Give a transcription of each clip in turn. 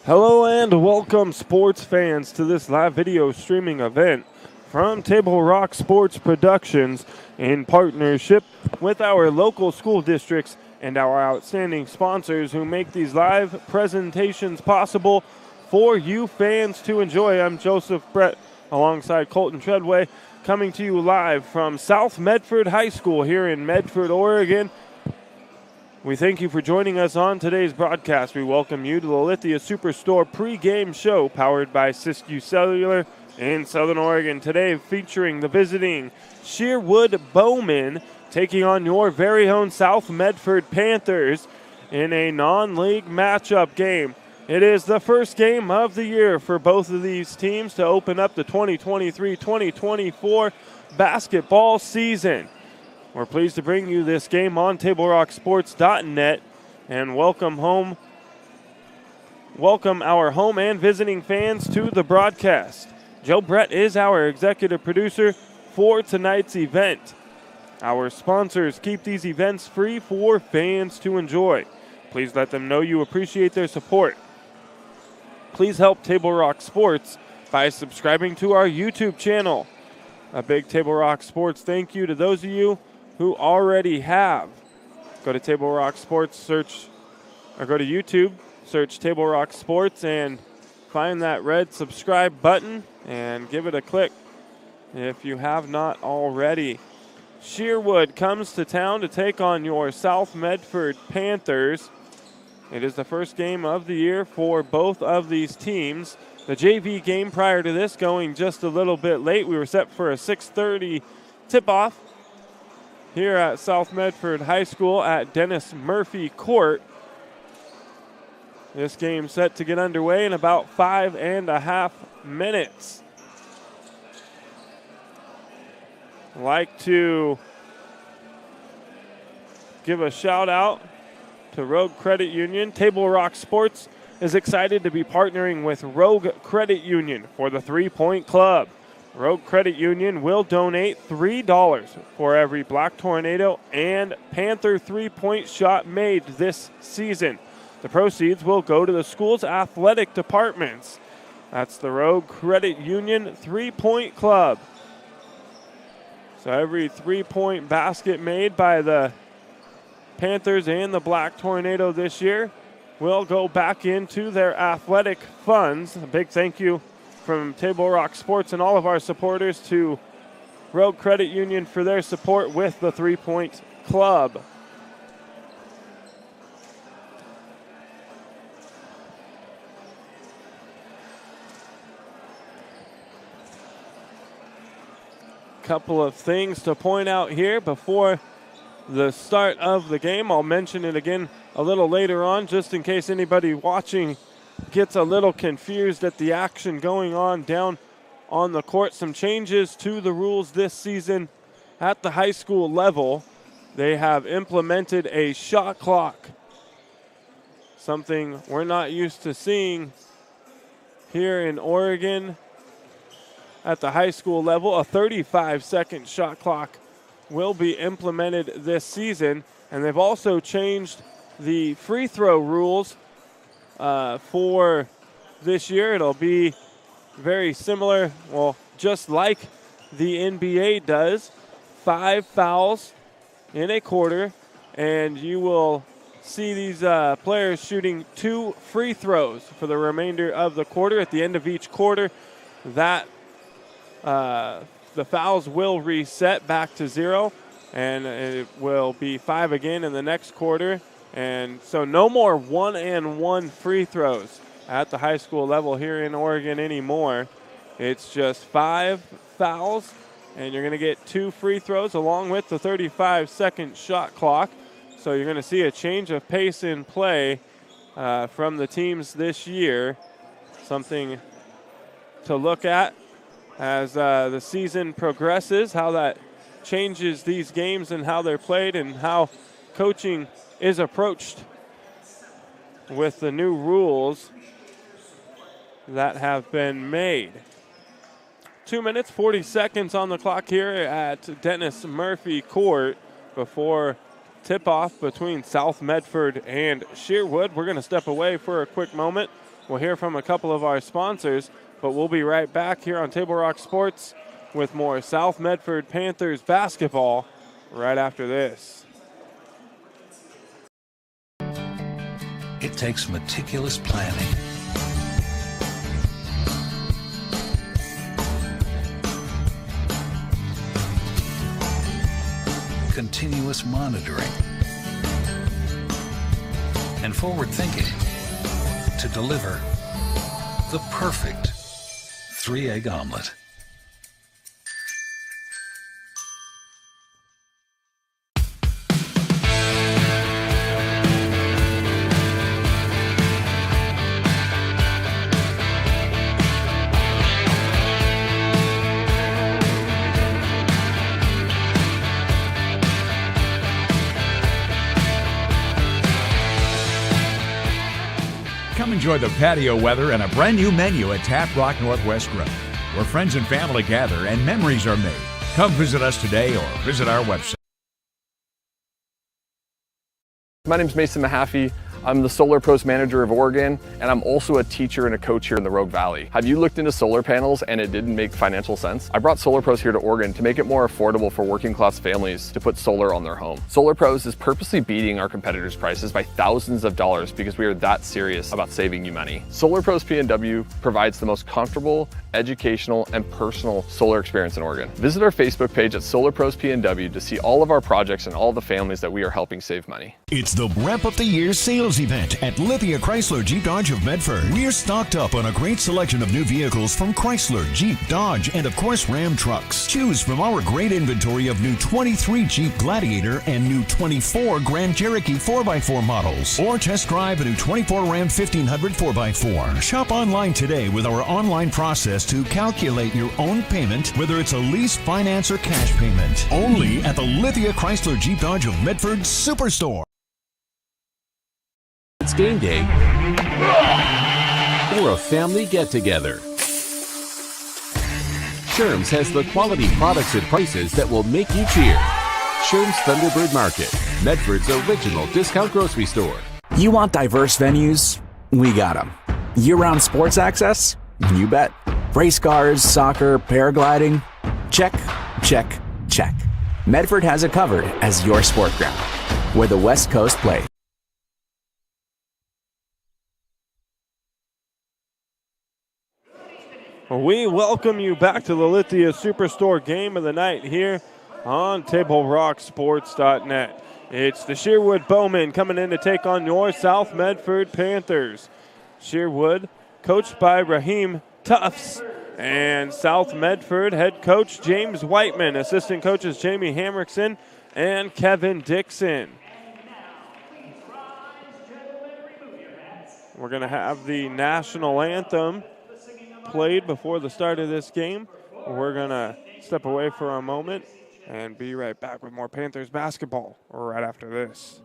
Hello and welcome, sports fans, to this live video streaming event from Table Rock Sports Productions in partnership with our local school districts and our outstanding sponsors who make these live presentations possible for you fans to enjoy. I'm Joseph Brett alongside Colton Treadway, coming to you live from South Medford High School here in Medford, Oregon. We thank you for joining us on today's broadcast. We welcome you to the Lithia Superstore pregame show powered by Siskiyou Cellular in Southern Oregon. Today featuring the visiting Sherwood Bowmen taking on your very own South Medford Panthers in a non-league matchup game. It is the first game of the year for both of these teams to open up the 2023-2024 basketball season. We're pleased to bring you this game on TableRockSports.net and welcome our home and visiting fans to the broadcast. Joe Brett is our executive producer for tonight's event. Our sponsors keep these events free for fans to enjoy. Please let them know you appreciate their support. Please help Table Rock Sports by subscribing to our YouTube channel. A big Table Rock Sports thank you to those of you who already have. Go to Table Rock Sports, go to YouTube, search Table Rock Sports, and find that red subscribe button and give it a click if you have not already. Sherwood comes to town to take on your South Medford Panthers. It is the first game of the year for both of these teams. The JV game prior to this going just a little bit late. We were set for a 6:30 tip-off here at South Medford High School at Dennis Murphy Court. This game set to get underway in about 5.5 minutes. I'd like to give a shout out to Rogue Credit Union. Table Rock Sports is excited to be partnering with Rogue Credit Union for the 3-Point Club. Rogue Credit Union will donate $3 for every Black Tornado and Panther 3-point shot made this season. The proceeds will go to the school's athletic departments. That's the Rogue Credit Union 3-Point Club. So every 3-point basket made by the Panthers and the Black Tornado this year will go back into their athletic funds. A big thank you from Table Rock Sports and all of our supporters to Rogue Credit Union for their support with the 3-Point Club. Couple of things to point out here before the start of the game. I'll mention it again a little later on just in case anybody watching gets a little confused at the action going on down on the court. Some changes to the rules this season at the high school level. They have implemented a shot clock, something we're not used to seeing here in Oregon at the high school level. A 35-second shot clock will be implemented this season, and they've also changed the free throw rules for this year. It'll be very similar, well, just like the NBA does. 5 fouls in a quarter, and you will see these players shooting 2 free throws for the remainder of the quarter. At the end of each quarter, that the fouls will reset back to 0, and it will be 5 again in the next quarter. And so no more 1-and-1 free throws at the high school level here in Oregon anymore. It's just 5 fouls, and you're going to get 2 free throws along with the 35-second shot clock. So you're going to see a change of pace in play from the teams this year. Something to look at as the season progresses, how that changes these games and how they're played and how coaching is approached with the new rules that have been made. 2 minutes, 40 seconds on the clock here at Dennis Murphy Court before tip-off between South Medford and Sherwood. We're going to step away for a quick moment We'll hear from a couple of our sponsors, but we'll be right back here on Table Rock Sports with more South Medford Panthers basketball right after this. It takes meticulous planning, continuous monitoring, and forward thinking to deliver the perfect 3-egg omelet. Come enjoy the patio weather and a brand new menu at Tap Rock Northwest Grill, where friends and family gather and memories are made. Come visit us today or visit our website. My name is Mason Mahaffey. I'm the Solar Pros Manager of Oregon, and I'm also a teacher and a coach here in the Rogue Valley. Have you looked into solar panels and it didn't make financial sense? I brought Solar Pros here to Oregon to make it more affordable for working class families to put solar on their home. Solar Pros is purposely beating our competitors' prices by thousands of dollars because we are that serious about saving you money. Solar Pros PNW provides the most comfortable, educational, and personal solar experience in Oregon. Visit our Facebook page at Solar Pros PNW to see all of our projects and all the families that we are helping save money. It's the Wrap Up the Year sales event at Lithia Chrysler Jeep Dodge of Medford. We're stocked up on a great selection of new vehicles from Chrysler, Jeep, Dodge, and of course Ram trucks. Choose from our great inventory of new 23 Jeep Gladiator and new 24 Grand Cherokee 4x4 models. Or test drive a new 24 Ram 1500 4x4. Shop online today with our online process to calculate your own payment, whether it's a lease, finance, or cash payment. Only at the Lithia Chrysler Jeep Dodge of Medford Superstore. It's game day or a family get-together. Sherm's has the quality products and prices that will make you cheer. Sherm's Thunderbird Market, Medford's original discount grocery store. You want diverse venues? We got them. Year-round sports access? You bet. Race cars, soccer, paragliding? Check, check, check. Medford has it covered as your sport ground, where the West Coast plays. We welcome you back to the Lithia Superstore game of the night here on TableRockSports.net. It's the Sherwood Bowmen coming in to take on your South Medford Panthers. Sherwood, coached by Raheem Tufts, and South Medford head coach James Whiteman, assistant coaches Jamie Hamrickson and Kevin Dixon. We're going to have the national anthem played before the start of this game. We're going to step away for a moment and be right back with more Panthers basketball right after this.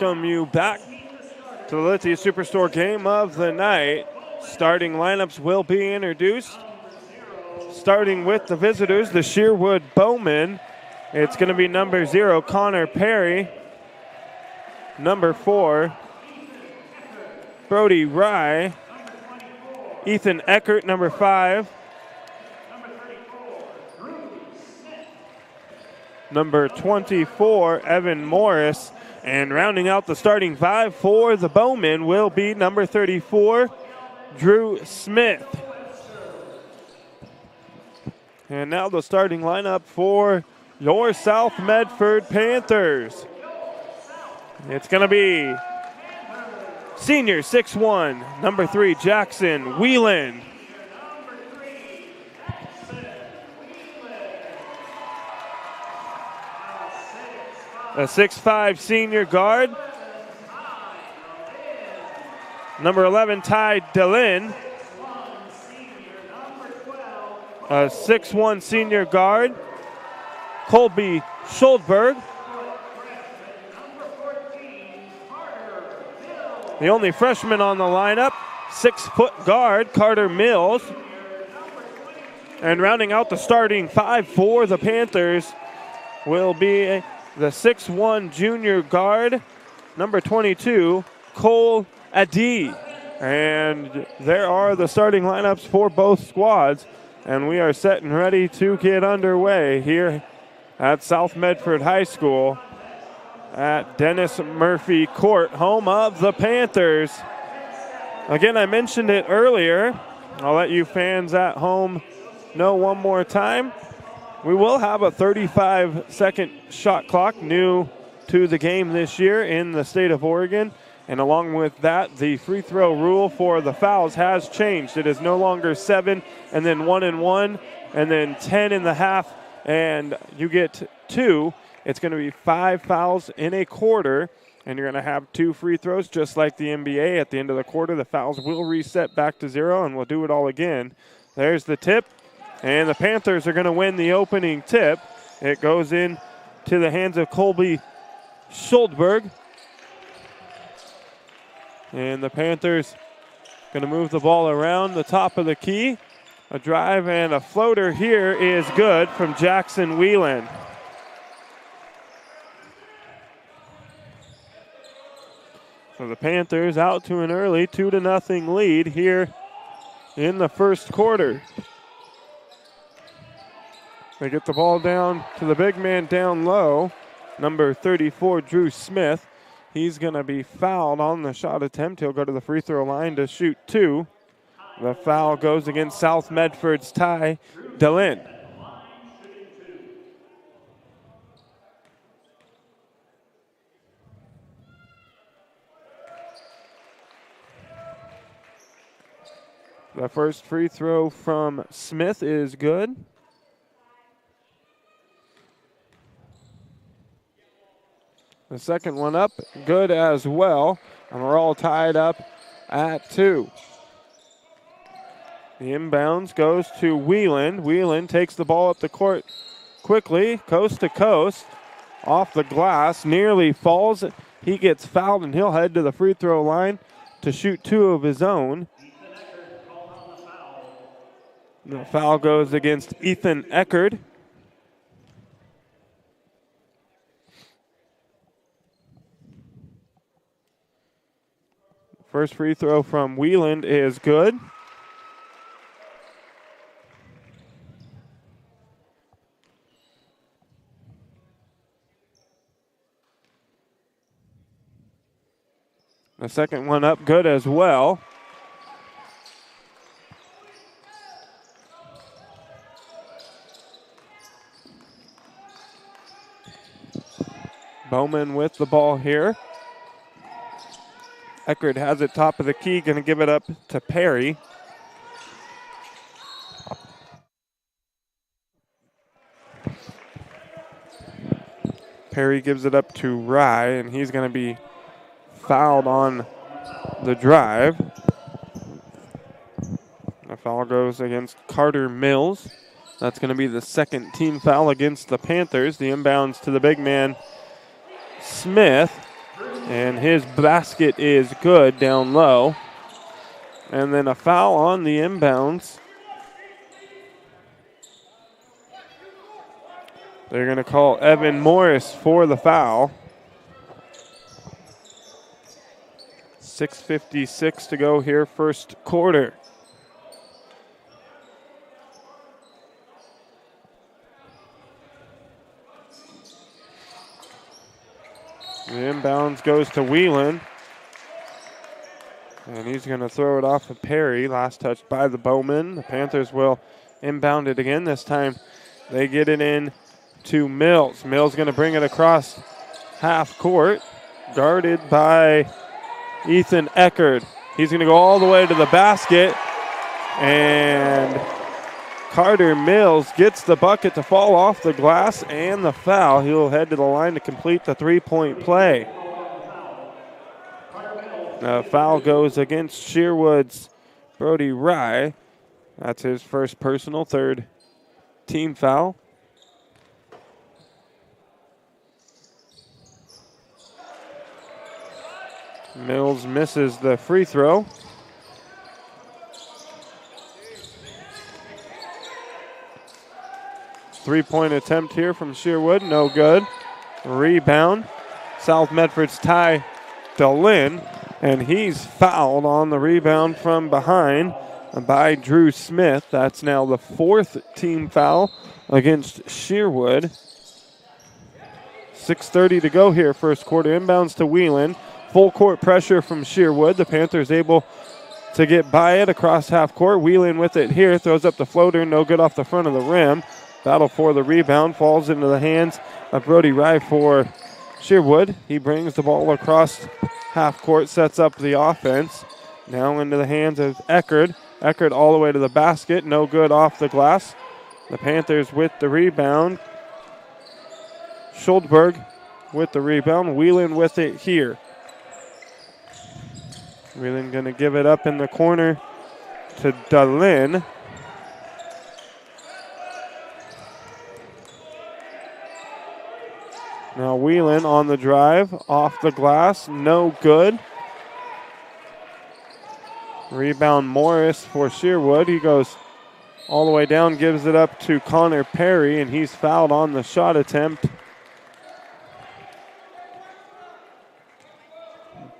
welcome you back to the Lithia Superstore game of the night. Starting lineups will be introduced. Starting with the visitors, the Sherwood Bowmen. It's going to be number 0, Connor Perry. Number 4, Brody Rye. Ethan Eckert, number 5. Number 24, Evan Morris. And rounding out the starting 5 for the Bowmen will be number 34, Drew Smith. And now the starting lineup for your South Medford Panthers. It's going to be senior 6'1", number 3, Jackson Whelan. A 6'5" senior guard, number 11, Ty Delin. A 6'1" senior guard, Colby Schuldberg. The only freshman on the lineup, 6-foot guard, Carter Mills. And rounding out the starting 5 for the Panthers will be the 6'1" junior guard, number 22, Cole Adi. And there are the starting lineups for both squads. And we are set and ready to get underway here at South Medford High School at Dennis Murphy Court, home of the Panthers. Again, I mentioned it earlier. I'll let you fans at home know one more time. We will have a 35-second shot clock, new to the game this year in the state of Oregon. And along with that, the free throw rule for the fouls has changed. It is no longer 7 and then 1 and 1 and then 10 in the half and you get 2. It's going to be 5 fouls in a quarter, and you're going to have 2 free throws just like the NBA. At the end of the quarter, the fouls will reset back to 0, and we'll do it all again. There's the tip. And the Panthers are going to win the opening tip. It goes in to the hands of Colby Schuldberg. And the Panthers going to move the ball around the top of the key. A drive and a floater here is good from Jackson Whelan. So the Panthers out to an early 2-0 lead here in the first quarter. They get the ball down to the big man down low, number 34, Drew Smith. He's going to be fouled on the shot attempt. He'll go to the free throw line to shoot 2. The foul goes against South Medford's Ty Delin. The first free throw from Smith is good. The second one up, good as well. And we're all tied up at 2. The inbounds goes to Whelan. Whelan takes the ball up the court quickly, coast to coast, off the glass, nearly falls. He gets fouled, and he'll head to the free throw line to shoot 2 of his own. The foul goes against Ethan Eckert. First free throw from Whelan is good. The second one up, good as well. Bowman with the ball here. Eckert has it top of the key, going to give it up to Perry. Perry gives it up to Rye, and he's going to be fouled on the drive. The foul goes against Carter Mills. That's going to be the second team foul against the Panthers. The inbounds to the big man, Smith. And his basket is good down low. And then a foul on the inbounds. They're going to call Evan Morris for the foul. 6:56 to go here, first quarter. The inbounds goes to Whelan. And he's going to throw it off of Perry. Last touch by the Bowman. The Panthers will inbound it again. This time they get it in to Mills. Mills going to bring it across half court. Guarded by Ethan Eckerd. He's going to go all the way to the basket. And Carter Mills gets the bucket to fall off the glass and the foul. He'll head to the line to complete the three-point play. The foul goes against Sherwood's Brody Rye. That's his first personal, third team foul. Mills misses the free throw. Three-point attempt here from Sherwood, no good. Rebound, South Medford's Ty DeLynn, and he's fouled on the rebound from behind by Drew Smith. That's now the fourth team foul against Sherwood. 6:30 to go here, first quarter. Inbounds to Whelan. Full court pressure from Sherwood. The Panthers able to get by it across half court. Whelan with it here, throws up the floater, no good off the front of the rim. Battle for the rebound, falls into the hands of Brody Rye for Sherwood. He brings the ball across half court, sets up the offense. Now into the hands of Eckerd. Eckerd all the way to the basket, no good off the glass. The Panthers with the rebound. Schuldberg with the rebound. Whelan with it here. Whelan going to give it up in the corner to DeLynn. Now Whelan on the drive, off the glass, no good. Rebound Morris for Sherwood. He goes all the way down, gives it up to Connor Perry, and he's fouled on the shot attempt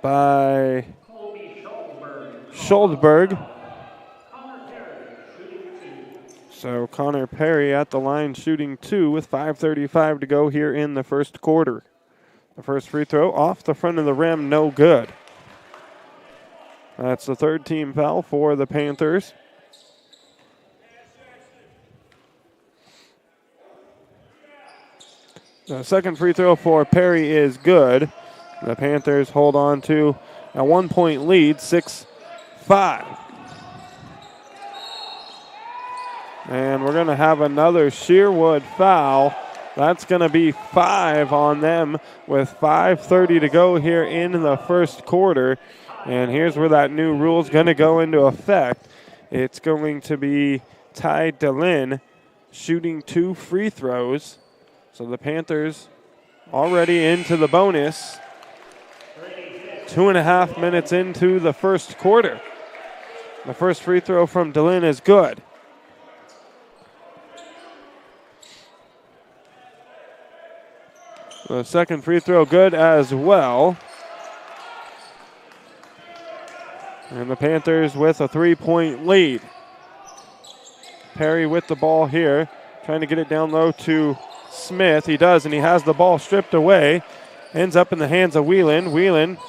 by Schuldberg. So Connor Perry at the line shooting two with 5:35 to go here in the first quarter. The first free throw off the front of the rim, no good. That's the third team foul for the Panthers. The second free throw for Perry is good. The Panthers hold on to a 1-point lead, 6-5. And we're going to have another Sherwood foul. That's going to be 5 on them with 5:30 to go here in the first quarter. And here's where that new rule is going to go into effect. It's going to be Ty DeLynn shooting 2 free throws. So the Panthers already into the bonus. 2.5 minutes into the first quarter. The first free throw from DeLynn is good. The second free throw good as well. And the Panthers with a 3-point lead. Perry with the ball here, trying to get it down low to Smith. He does, and he has the ball stripped away. Ends up in the hands of Whelan. Whelan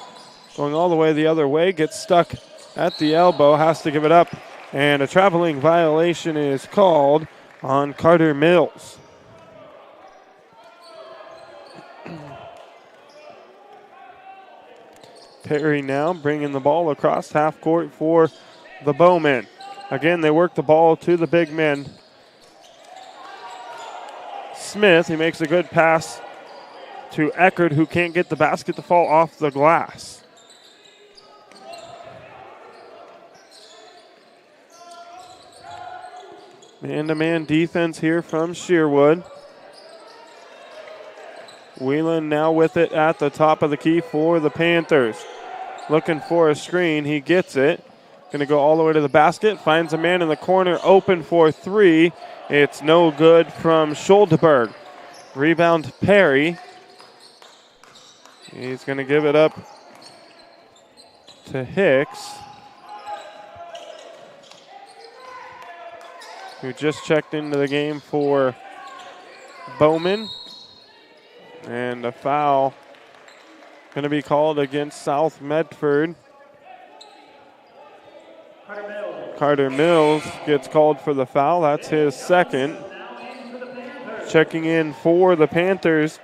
going all the way the other way, gets stuck at the elbow, has to give it up. And a traveling violation is called on Carter Mills. Perry now bringing the ball across half court for the Bowmen. Again, they work the ball to the big man. Smith, he makes a good pass to Eckerd, who can't get the basket to fall off the glass. Man-to-man defense here from Sherwood. Whelan now with it at the top of the key for the Panthers. Looking for a screen. He gets it. Going to go all the way to the basket. Finds a man in the corner open for three. It's no good from Schuldberg. Rebound Perry. He's going to give it up to Hicks, who just checked into the game for Bowman. And a foul going to be called against South Medford. Carter Mills gets called for the foul. That's his second. Checking in for the Panthers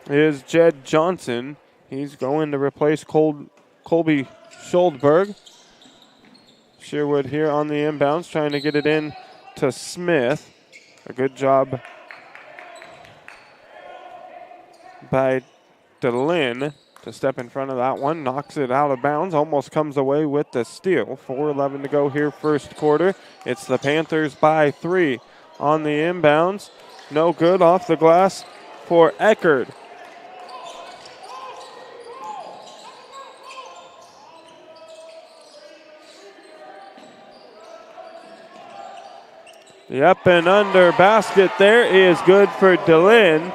is Jed Johnson. He's going to replace Colby Schuldberg. Sherwood here on the inbounds, trying to get it in to Smith. A good job by DeLynn to step in front of that one. Knocks it out of bounds. Almost comes away with the steal. 4:11 to go here, first quarter. It's the Panthers by 3 on the inbounds. No good off the glass for Eckerd. The up and under basket there is good for DeLynn.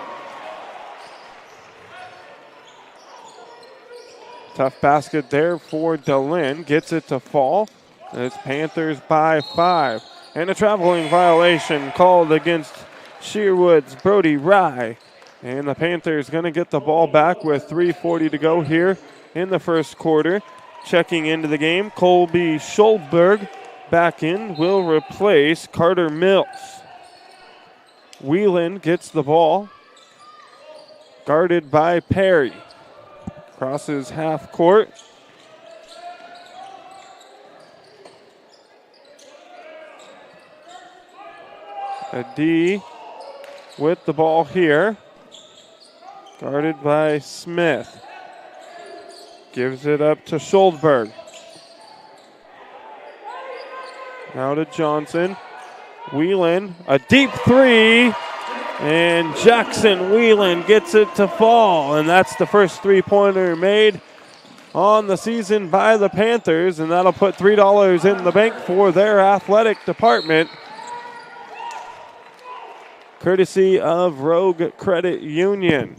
Tough basket there for DeLynn. Gets it to fall. It's Panthers by 5. And a traveling violation called against Sherwood's Brody Rye. And the Panthers going to get the ball back with 3:40 to go here in the first quarter. Checking into the game, Colby Schuldberg back in will replace Carter Mills. Whelan gets the ball, guarded by Perry. Crosses half court. A D with the ball here, guarded by Smith. Gives it up to Schuldberg. Now to Johnson. Whelan, a deep three, and Jackson Whelan gets it to fall, and that's the first three-pointer made on the season by the Panthers, and that'll put $3 in the bank for their athletic department, courtesy of Rogue Credit Union.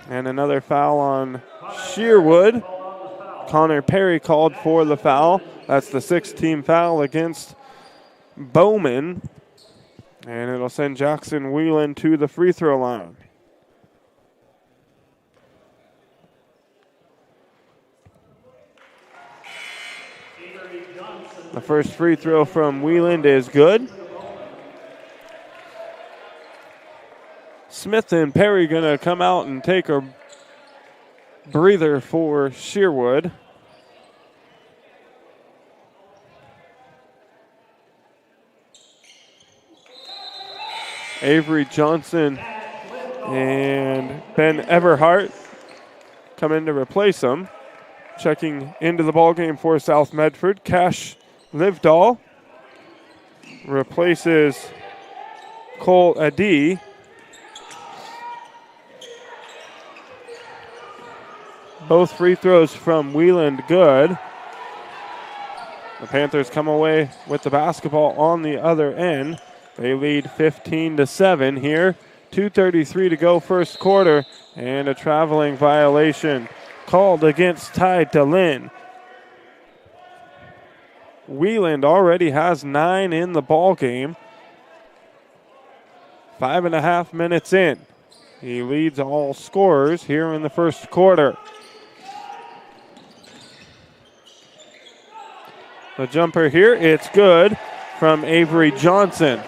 And another foul on Sherwood. Connor Perry called for the foul. That's the 6th-team foul against Bowman. And it'll send Jackson Whelan to the free throw line. The first free throw from Whelan is good. Smith and Perry going to come out and take a breather for Sherwood. Avery Johnson and Ben Everhart come in to replace him. Checking into the ballgame for South Medford, Cash Livedall replaces Cole Adi. Both free throws from Whelan good. The Panthers come away with the basketball on the other end. They lead 15-7 here. 2:33 to go first quarter, and a traveling violation called against Ty DeLynn. Whelan already has 9 in the ball game. 5.5 minutes in. He leads all scorers here in the first quarter. The jumper here, it's good from Avery Johnson.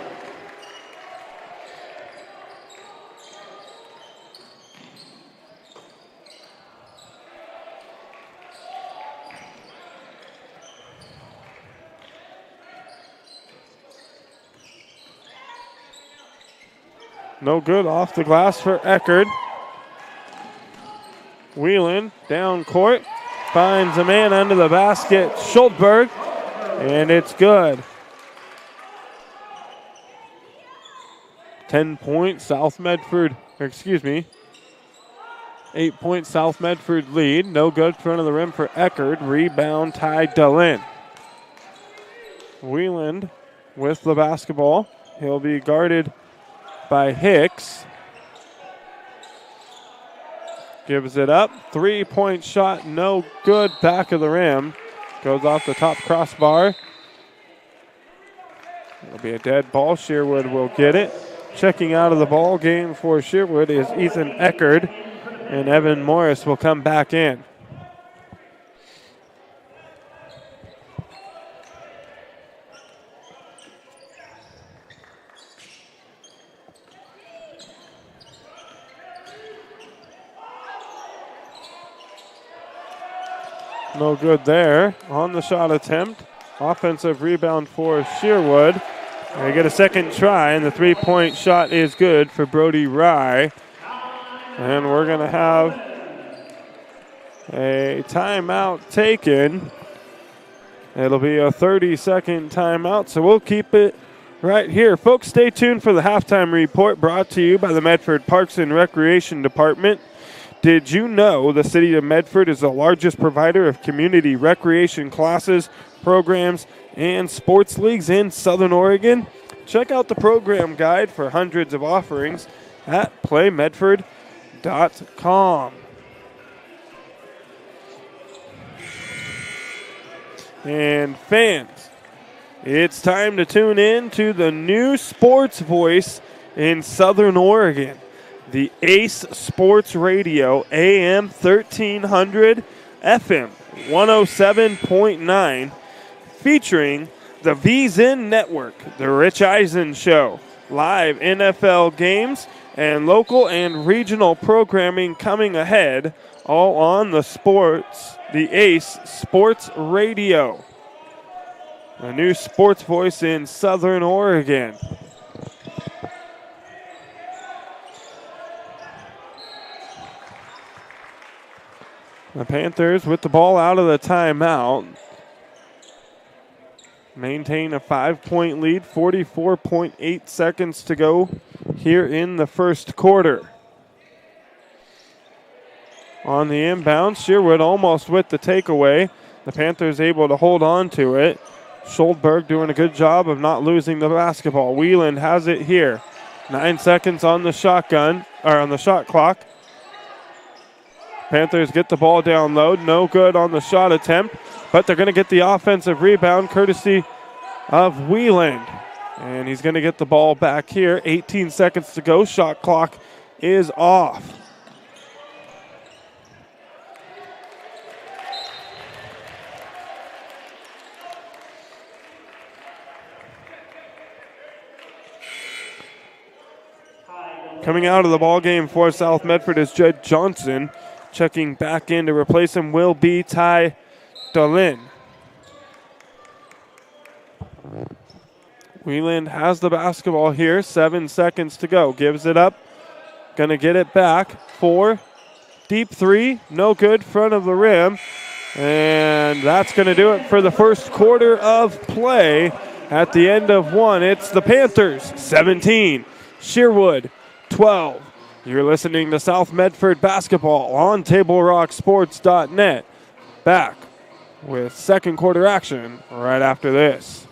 No good off the glass for Eckerd. Whelan down court, finds a man under the basket, Schuldberg, and it's good. 10 points, South Medford 8-point South Medford lead. No good, front of the rim for Eckerd. Rebound, Ty Dillon. Wheeland with the basketball. He'll be guarded by Hicks. Gives it up. 3-point shot, no good. Back of the rim. Goes off the top crossbar. It'll be a dead ball. Sherwood will get it. Checking out of the ball game for Sherwood is Ethan Eckerd, and Evan Morris will come back in. No good there on the shot attempt. Offensive rebound for Sherwood. They get a second try, and the 3-point shot is good for Brody Rye. And we're going to have a timeout taken. It'll be a 30-second timeout, so we'll keep it right here. Folks, stay tuned for the halftime report brought to you by the Medford Parks and Recreation Department. Did you know the city of Medford is the largest provider of community recreation classes, programs, and sports leagues in Southern Oregon? Check out the program guide for hundreds of offerings at playmedford.com. And fans, it's time to tune in to the new sports voice in Southern Oregon. The Ace Sports Radio, AM 1300, FM 107.9, featuring the VZN Network, The Rich Eisen Show, live NFL games, and local and regional programming coming ahead, all on the Ace Sports Radio. A new sports voice in Southern Oregon. The Panthers with the ball out of the timeout. Maintain a 5-point lead, 44.8 seconds to go here in the first quarter. On the inbound, Sherwood almost with the takeaway. The Panthers able to hold on to it. Schuldberg doing a good job of not losing the basketball. Wheeland has it here. 9 seconds on the shot clock. Panthers get the ball down low. No good on the shot attempt, but they're going to get the offensive rebound courtesy of Wheeland. And he's going to get the ball back here. 18 seconds to go. Shot clock is off. Coming out of the ball game for South Medford is Jed Johnson. Checking back in to replace him will be Ty Dillon. Wheeland has the basketball here. 7 seconds to go. Gives it up. Gonna get it back. 4. Deep 3. No good. Front of the rim. And that's gonna do it for the first quarter of play. At the end of 1, it's the Panthers 17. Sherwood 12. You're listening to South Medford basketball on TableRockSports.net. Back with second quarter action right after this.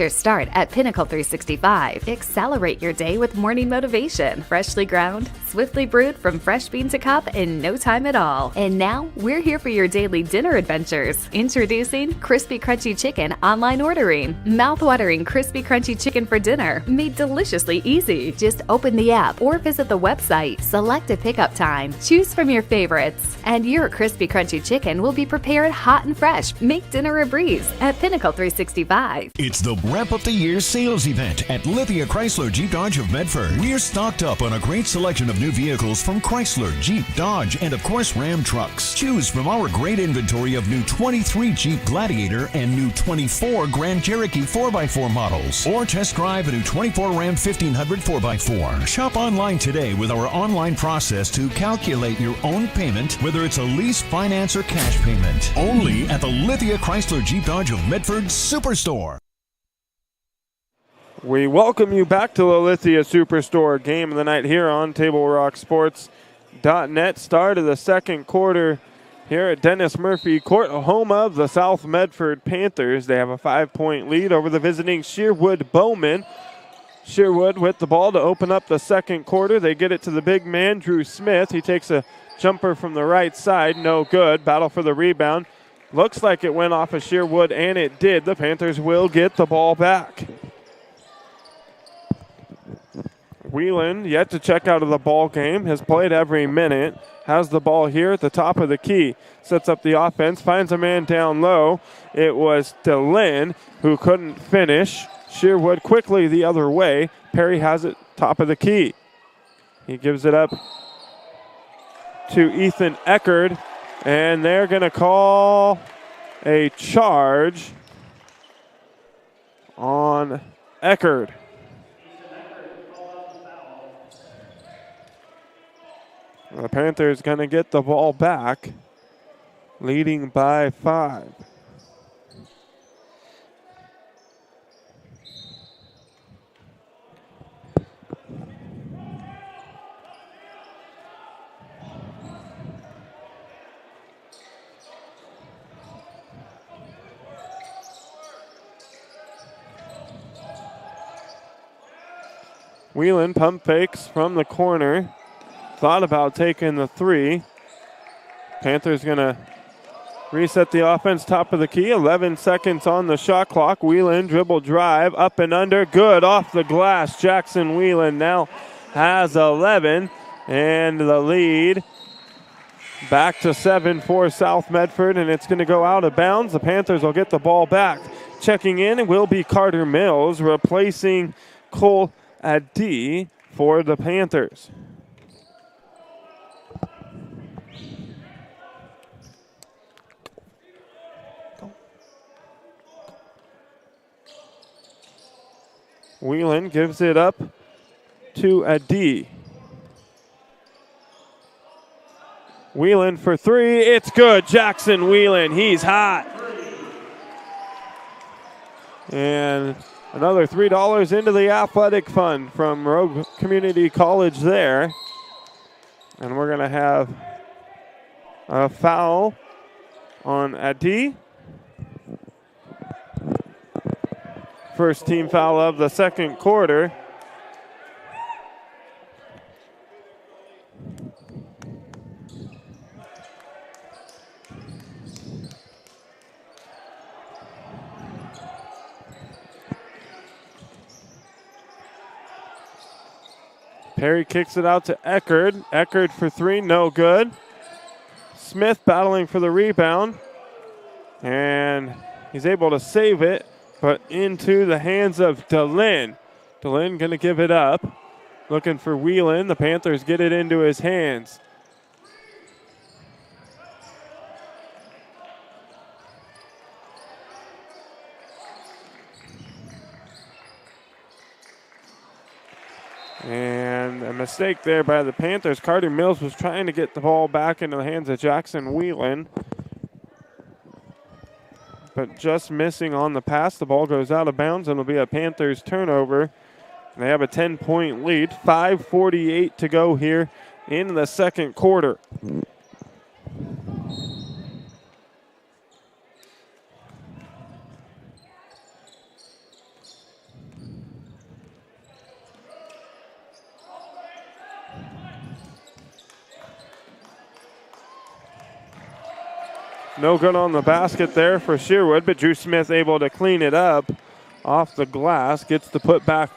Start at Pinnacle 365. Accelerate your day with morning motivation. Freshly ground, swiftly brewed from fresh bean to cup in no time at all. And now we're here for your daily dinner adventures. Introducing Crispy Crunchy Chicken online ordering. Mouth-watering Crispy Crunchy Chicken for dinner, made deliciously easy. Just open the app or visit the website. Select a pickup time. Choose from your favorites. And your Crispy Crunchy Chicken will be prepared hot and fresh. Make dinner a breeze at Pinnacle 365. It's the Wrap Up the Year sales event at Lithia Chrysler Jeep Dodge of Medford. We're stocked up on a great selection of new vehicles from Chrysler, Jeep, Dodge, and of course Ram trucks. Choose from our great inventory of new 23 Jeep Gladiator and new 24 Grand Cherokee 4x4 models. Or test drive a new 24 Ram 1500 4x4. Shop online today with our online process to calculate your own payment, whether it's a lease, finance, or cash payment. Only at the Lithia Chrysler Jeep Dodge of Medford Superstore. We welcome you back to the Lithia Superstore game of the night here on TableRockSports.net. Start of the second quarter here at Dennis Murphy Court, home of the South Medford Panthers. They have a 5-point lead over the visiting Sherwood Bowmen. Sherwood with the ball to open up the second quarter. They get it to the big man, Drew Smith. He takes a jumper from the right side, no good. Battle for the rebound. Looks like it went off of Sherwood, and it did. The Panthers will get the ball back. Whelan, yet to check out of the ball game, has played every minute, has the ball here at the top of the key, sets up the offense, finds a man down low. It was DeLynn who couldn't finish. Sherwood quickly the other way. Perry has it top of the key. He gives it up to Ethan Eckerd, and they're going to call a charge on Eckerd. The Panthers going to get the ball back, leading by 5. Whelan pump fakes from the corner. Thought about taking the 3. Panthers going to reset the offense top of the key. 11 seconds on the shot clock. Whelan dribble drive up and under. Good off the glass. Jackson Whelan now has 11. And the lead back to 7 for South Medford. And it's going to go out of bounds. The Panthers will get the ball back. Checking in will be Carter Mills, replacing Cole Adee for the Panthers. Whelan gives it up to Adee. Whelan for 3. It's good. Jackson Whelan, he's hot. And another $3 into the athletic fund from Rogue Community College there. And we're going to have a foul on Adee. First team foul of the second quarter. Perry kicks it out to Eckerd. Eckerd for 3, no good. Smith battling for the rebound. And he's able to save it, but into the hands of DeLynn. DeLynn going to give it up. Looking for Whelan. The Panthers get it into his hands. And a mistake there by the Panthers. Carter Mills was trying to get the ball back into the hands of Jackson Whelan, but just missing on the pass. The ball goes out of bounds and it'll be a Panthers turnover. They have a 10-point lead. 5:48 to go here in the second quarter. No good on the basket there for Sherwood, but Drew Smith able to clean it up off the glass. Gets the put back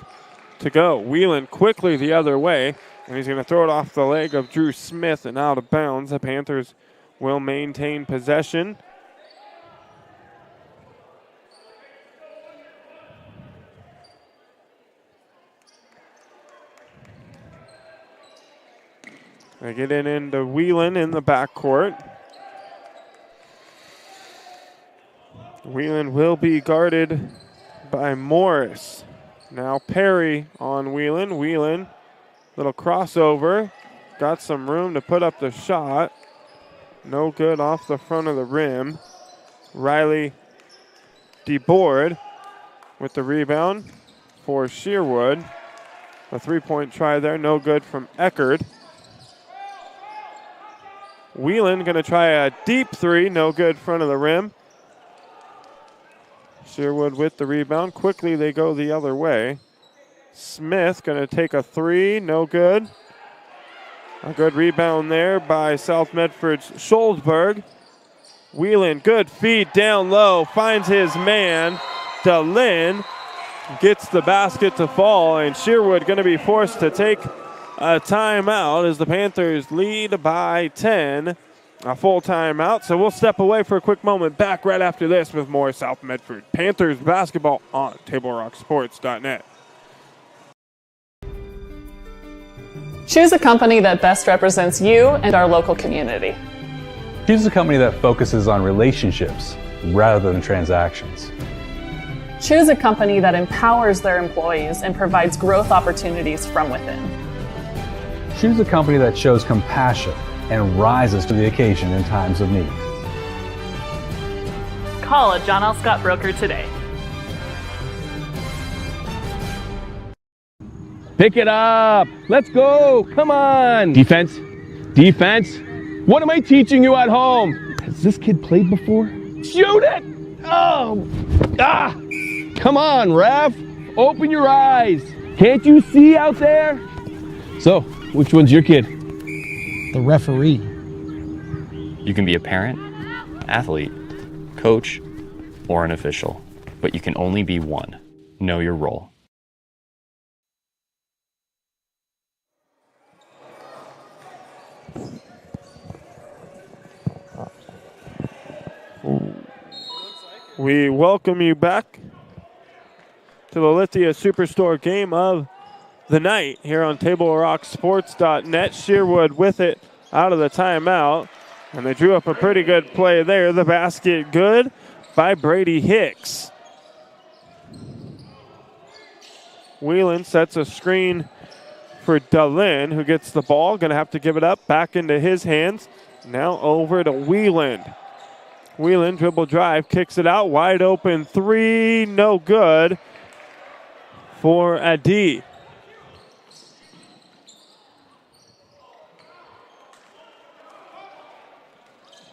to go. Whelan quickly the other way, and he's going to throw it off the leg of Drew Smith and out of bounds. The Panthers will maintain possession. They get it into Whelan in the backcourt. Whelan will be guarded by Morris. Now Perry on Whelan. Whelan, little crossover. Got some room to put up the shot. No good off the front of the rim. Riley DeBoard with the rebound. for Sherwood. A three-point try there, no good from Eckerd. Whelan going to try a deep three, no good front of the rim. Sherwood with the rebound. Quickly they go the other way. Smith going to take a three, no good. A good rebound there by South Medford's Scholzberg. Whelan, good feed down low, finds his man. DeLynn gets the basket to fall, and Sherwood going to be forced to take a timeout as the Panthers lead by 10. A full timeout, so we'll step away for a quick moment. Back right after this with more South Medford Panthers basketball on TableRockSports.net. Choose a company that best represents you and our local community. Choose a company that focuses on relationships rather than transactions. Choose a company that empowers their employees and provides growth opportunities from within. Choose a company that shows compassion and rises to the occasion in times of need. Call a John L. Scott broker today. Pick it up. Let's go. Come on. Defense. Defense. What am I teaching you at home? Has this kid played before? Shoot it. Oh. Ah. Come on, ref. Open your eyes. Can't you see out there? So, which one's your kid? The referee. You can be a parent, athlete, coach, or an official, but you can only be one. Know your role. We welcome you back to the Lithia Superstore game of the night here on TableRockSports.net. Sherwood with it out of the timeout, and they drew up a pretty good play there. The basket good by Brady Hicks. Whelan sets a screen for DeLynn, who gets the ball. Going to have to give it up back into his hands. Now over to Whelan. Whelan dribble drive, kicks it out, wide open three, no good for Adi.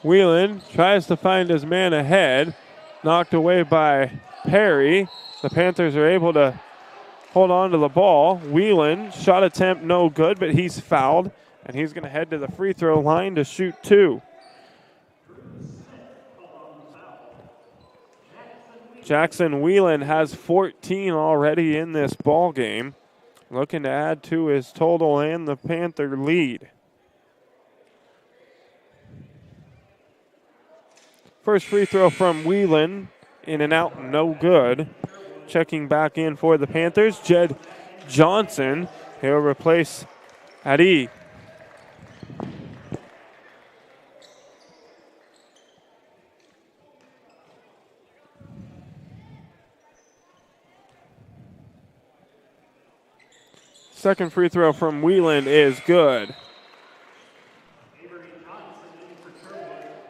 Whelan tries to find his man ahead, knocked away by Perry. The Panthers are able to hold on to the ball. Whelan, shot attempt no good, but he's fouled, and he's going to head to the free throw line to shoot two. Jackson Whelan has 14 already in this ball game, looking to add to his total and the Panther lead. First free throw from Whelan, in and out, no good. Checking back in for the Panthers, Jed Johnson. He'll replace Adi. Second free throw from Whelan is good.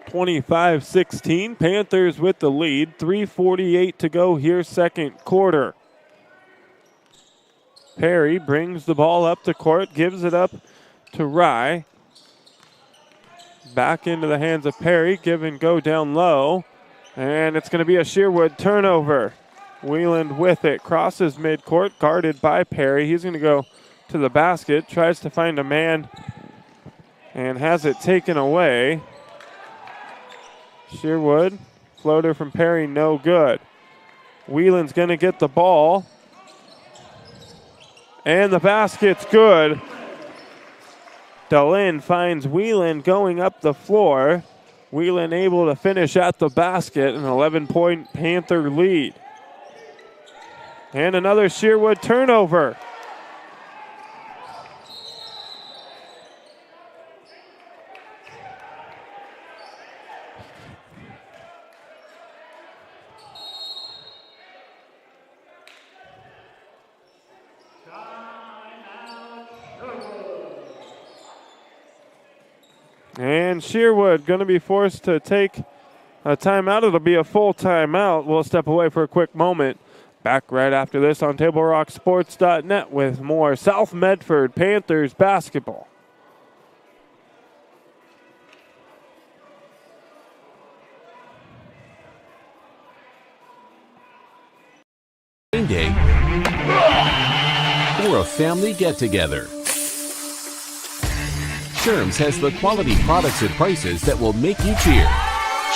25-16, Panthers with the lead. 3:48 to go here, second quarter. Perry brings the ball up the court, gives it up to Rye. Back into the hands of Perry, give and go down low. And it's going to be a Sherwood turnover. Whelan with it, crosses midcourt, guarded by Perry. He's going to go to the basket, tries to find a man, and has it taken away. Sherwood, floater from Perry, no good. Whelan's going to get the ball, and the basket's good. DeLynn finds Whelan going up the floor. Whelan able to finish at the basket, an 11-point Panther lead. And another Sherwood turnover. And Sherwood going to be forced to take a timeout. It'll be a full timeout. We'll step away for a quick moment. Back right after this on TableRockSports.net with more South Medford Panthers basketball. Day or a family get-together. Sherm's has the quality products and prices that will make you cheer.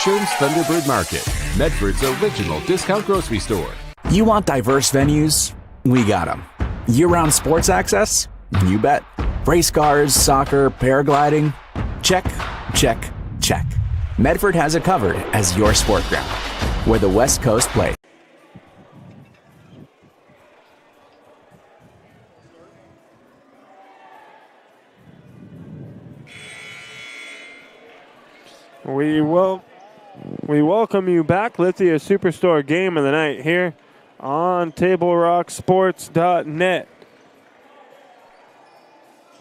Sherm's Thunderbird Market, Medford's original discount grocery store. You want diverse venues? We got them. Year-round sports access? You bet. Race cars, soccer, paragliding? Check, check, check. Medford has it covered as your sport ground, where the West Coast plays. We welcome you back. Lithia Superstore game of the night here on TableRockSports.net.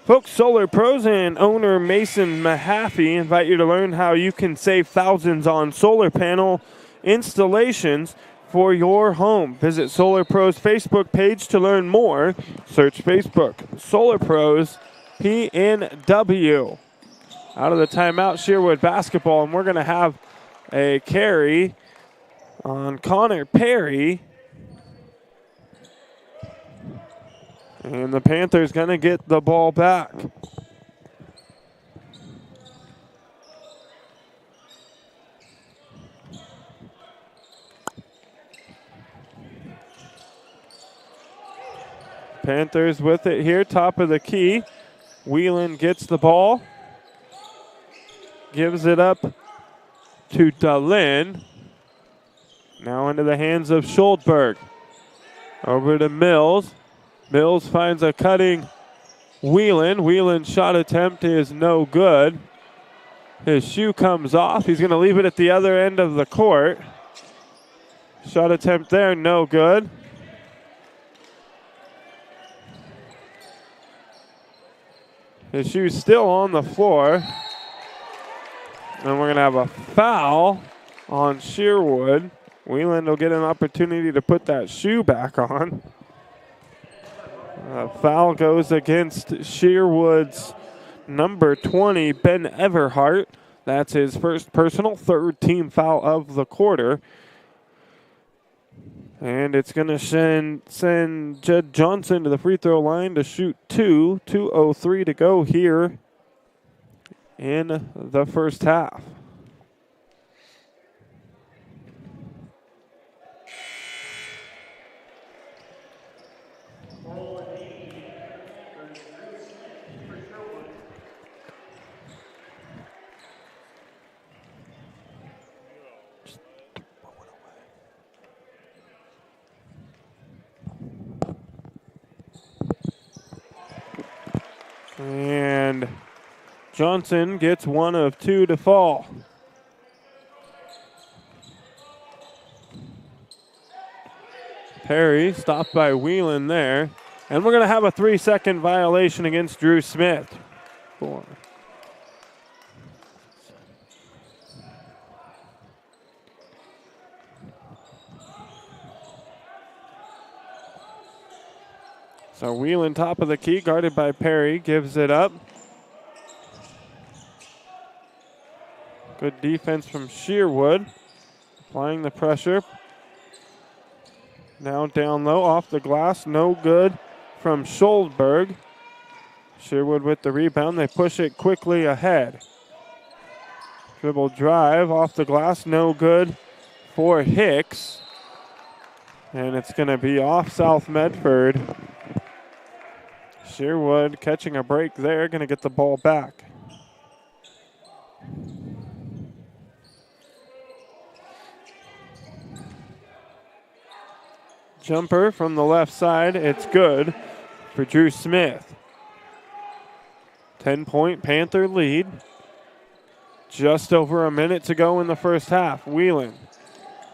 Folks, Solar Pros and owner Mason Mahaffey invite you to learn how you can save thousands on solar panel installations for your home. Visit Solar Pros Facebook page to learn more. Search Facebook, Solar Pros PNW. Out of the timeout, Sherwood basketball, and we're going to have a carry on Connor Perry. And the Panthers going to get the ball back. Panthers with it here, top of the key. Whelan gets the ball. Gives it up to Dahlin. Now into the hands of Schuldberg. Over to Mills. Mills finds a cutting Whelan. Whelan's shot attempt is no good. His shoe comes off. He's going to leave it at the other end of the court. Shot attempt there, no good. His shoe's still on the floor. And we're going to have a foul on Sherwood. Whelan will get an opportunity to put that shoe back on. Foul goes against Sherwood's number 20, Ben Everhart. That's his first personal, third team foul of the quarter. And it's going to send Jed Johnson to the free throw line to shoot 2:03 to go here in the first half. And Johnson gets one of two to fall. Perry stopped by Whelan there. And we're going to have a 3-second violation against Drew Smith. 4. So Whelan top of the key, guarded by Perry, gives it up. Good defense from Sherwood, applying the pressure. Now down low, off the glass, no good from Schuldberg. Sherwood with the rebound, they push it quickly ahead. Dribble drive, off the glass, no good for Hicks. And it's going to be off South Medford. Sherwood catching a break there, going to get the ball back. Jumper from the left side, it's good for Drew Smith. 10-point Panther lead. Just over a minute to go in the first half. Whelan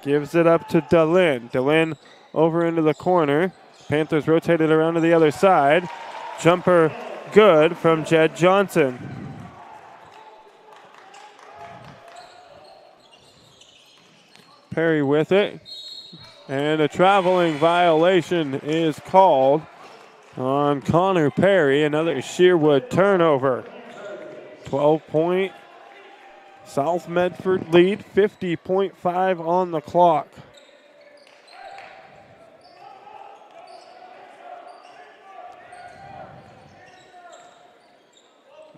gives it up to Dahlin. Dahlin over into the corner. Panthers rotated around to the other side. Jumper good from Jed Johnson. Perry with it. And a traveling violation is called on Connor Perry. Another Sherwood turnover. 12-point South Medford lead, 50.5 on the clock.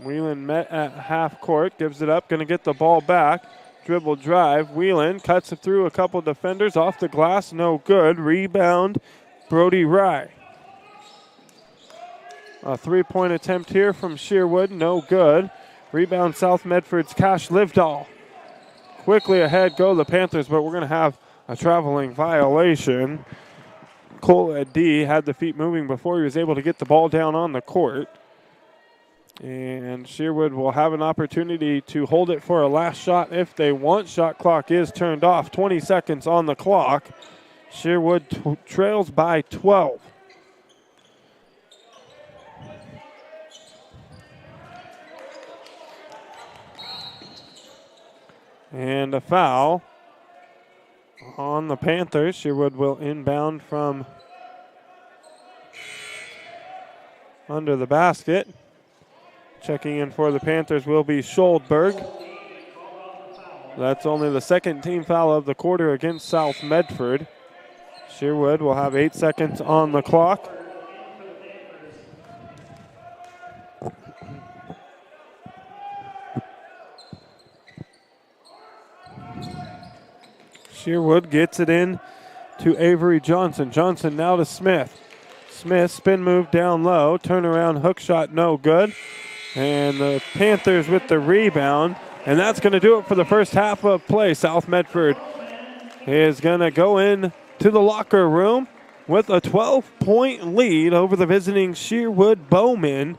Whelan met at half court, gives it up, going to get the ball back. Dribble drive, Whelan cuts it through a couple defenders, off the glass, no good. Rebound, Brody Rye. A three-point attempt here from Sherwood, no good. Rebound South Medford's Cash Livedall. Quickly ahead go the Panthers, but we're going to have a traveling violation. Cole D had the feet moving before he was able to get the ball down on the court. And Sherwood will have an opportunity to hold it for a last shot if they want. Shot clock is turned off. 20 seconds on the clock. Sherwood trails by 12. And a foul on the Panthers. Sherwood will inbound from under the basket. Checking in for the Panthers will be Scholdberg. That's only the second team foul of the quarter against South Medford. Sherwood will have 8 seconds on the clock. Sherwood gets it in to Avery Johnson. Johnson now to Smith. Smith spin move down low. Turnaround hook shot no good. And the Panthers with the rebound. And that's going to do it for the first half of play. South Medford is going to go in to the locker room with a 12-point lead over the visiting Sherwood Bowmen,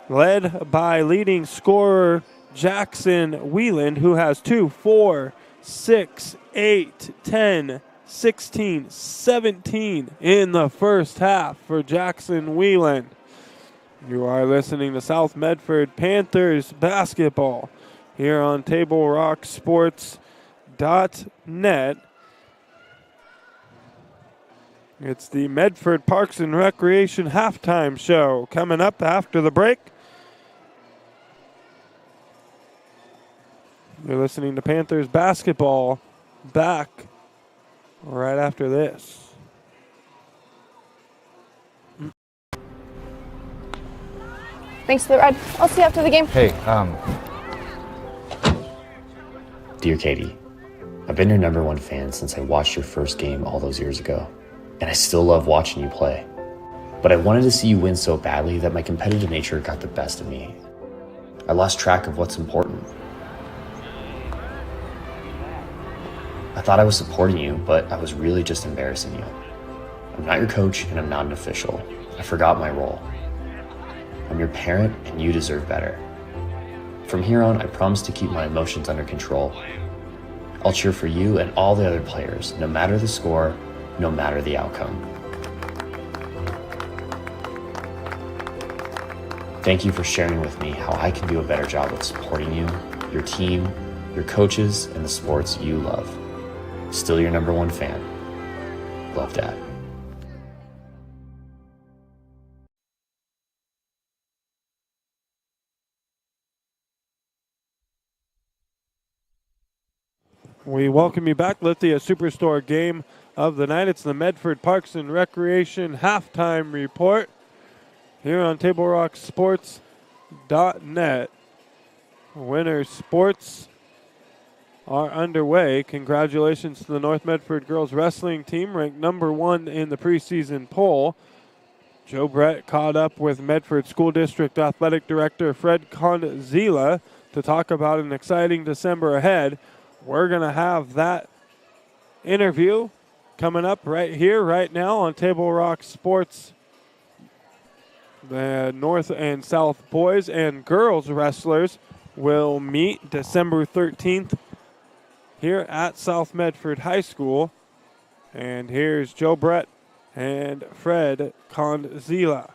led by leading scorer Jackson Whelan, who has 2, 4, 6, 8, 10, 16, 17 in the first half for Jackson Whelan. You are listening to South Medford Panthers basketball here on TableRockSports.net. It's the Medford Parks and Recreation halftime show coming up after the break. You're listening to Panthers basketball back right after this. Thanks for the ride. I'll see you after the game. Hey, Dear Katie, I've been your #1 fan since I watched your first game all those years ago, and I still love watching you play. But I wanted to see you win so badly that my competitive nature got the best of me. I lost track of what's important. I thought I was supporting you, but I was really just embarrassing you. I'm not your coach, and I'm not an official. I forgot my role. I'm your parent, and you deserve better. From here on, I promise to keep my emotions under control. I'll cheer for you and all the other players, no matter the score, no matter the outcome. Thank you for sharing with me how I can do a better job of supporting you, your team, your coaches, and the sports you love. Still your #1 fan. Love, Dad. We welcome you back. Lithia Superstore game of the night. It's the Medford Parks and Recreation halftime report here on TableRockSports.net. Winter sports are underway. Congratulations to the North Medford girls wrestling team, ranked #1 in the preseason poll. Joe Brett caught up with Medford School District Athletic Director Fred Conzila to talk about an exciting December ahead. We're going to have that interview coming up right here, right now on Table Rock Sports. The North and South boys and girls wrestlers will meet December 13th here at South Medford High School. And here's Joe Brett and Fred Conzila.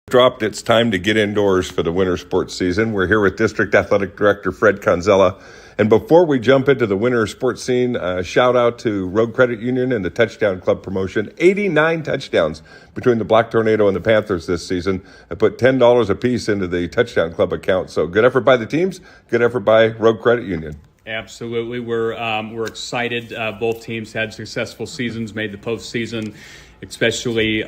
Dropped. It's time to get indoors for the winter sports season. We're here with District Athletic Director Fred Conzella. And before we jump into the winter sports scene, shout out to Road Credit Union and the Touchdown Club promotion. 89 touchdowns between the Black Tornado and the Panthers this season. I put $10 a piece into the Touchdown Club account. So good effort by the teams, good effort by Road Credit Union. Absolutely. We're excited. Both teams had successful seasons, made the postseason. Especially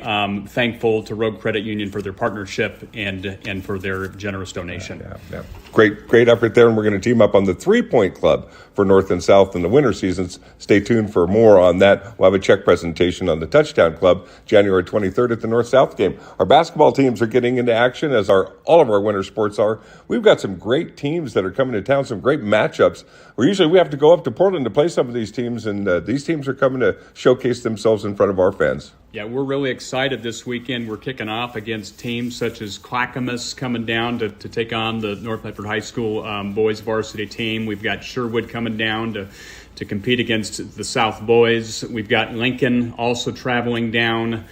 thankful to Road Credit Union for their partnership and for their generous donation. Yeah. Great effort there, and we're going to team up on the 3-Point Club for North and South in the winter seasons. Stay tuned for more on that. We'll have a check presentation on the Touchdown Club January 23rd at the North-South game. Our basketball teams are getting into action, as all of our winter sports are. We've got some great teams that are coming to town, some great matchups. Usually we have to go up to Portland to play some of these teams, and these teams are coming to showcase themselves in front of our fans. Yeah, we're really excited this weekend. We're kicking off against teams such as Clackamas coming down to take on the North Medford High School boys varsity team. We've got Sherwood coming down to compete against the South boys. We've got Lincoln also traveling down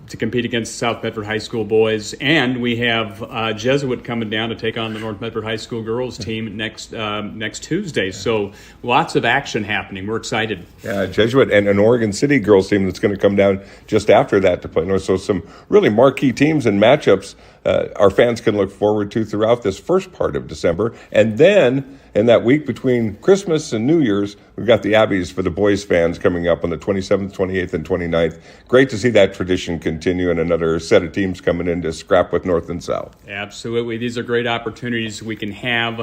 to compete against South Medford High School boys. And we have Jesuit coming down to take on the North Medford High School girls team next Tuesday. So lots of action happening. We're excited. Yeah, Jesuit and an Oregon City girls team that's going to come down just after that to play North. So some really marquee teams and matchups our fans can look forward to throughout this first part of December. And then in that week between Christmas and New Year's, we've got the Abbeys for the boys fans coming up on the 27th, 28th, and 29th. Great to see that tradition continue and another set of teams coming in to scrap with North and South. Absolutely. These are great opportunities we can have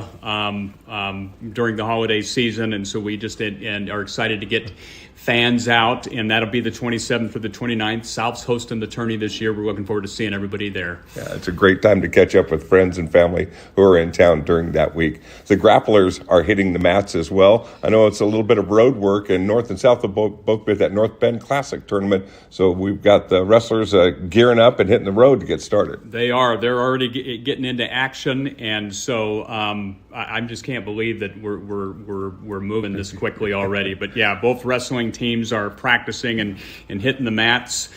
during the holiday season. And so we just are excited to get fans out, and that'll be the 27th or the 29th. South's hosting the tourney this year. We're looking forward to seeing everybody there. Yeah, it's a great time to catch up with friends and family who are in town during that week. The grapplers are hitting the mats as well. I know it's a little bit of road work, and North and South have both been at that North Bend Classic tournament, so we've got the wrestlers gearing up and hitting the road to get started. They are. They're already getting into action, and so I just can't believe that we're moving this quickly already. But yeah, both wrestling teams are practicing and hitting the mats.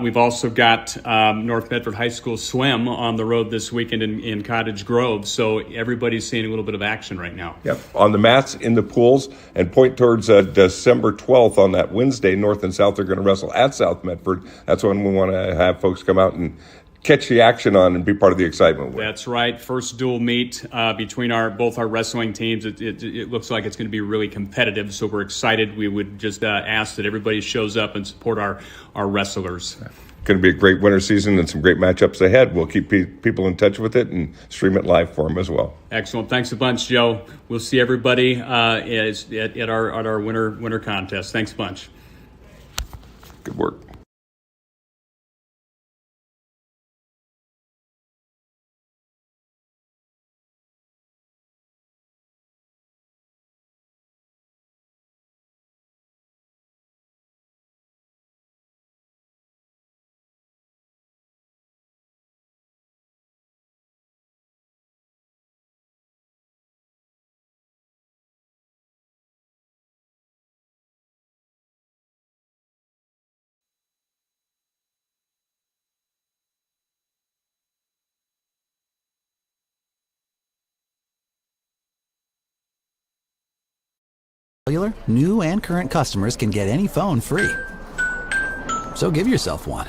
We've also got North Medford High School swim on the road this weekend in Cottage Grove. So everybody's seeing a little bit of action right now. Yep, on the mats, in the pools, and point towards December 12th on that Wednesday. North and South are going to wrestle at South Medford. That's when we want to have folks come out and catch the action on and be part of the excitement with. That's right. First dual meet between both our wrestling teams. It looks like it's going to be really competitive, so we're excited. We would just ask that everybody shows up and support our wrestlers. Going to be a great winter season and some great matchups ahead. We'll keep people in touch with it and stream it live for them as well. Excellent. Thanks a bunch, Joe. We'll see everybody at our winter contest. Thanks a bunch. Good work. New and current customers can get any phone free. So give yourself one.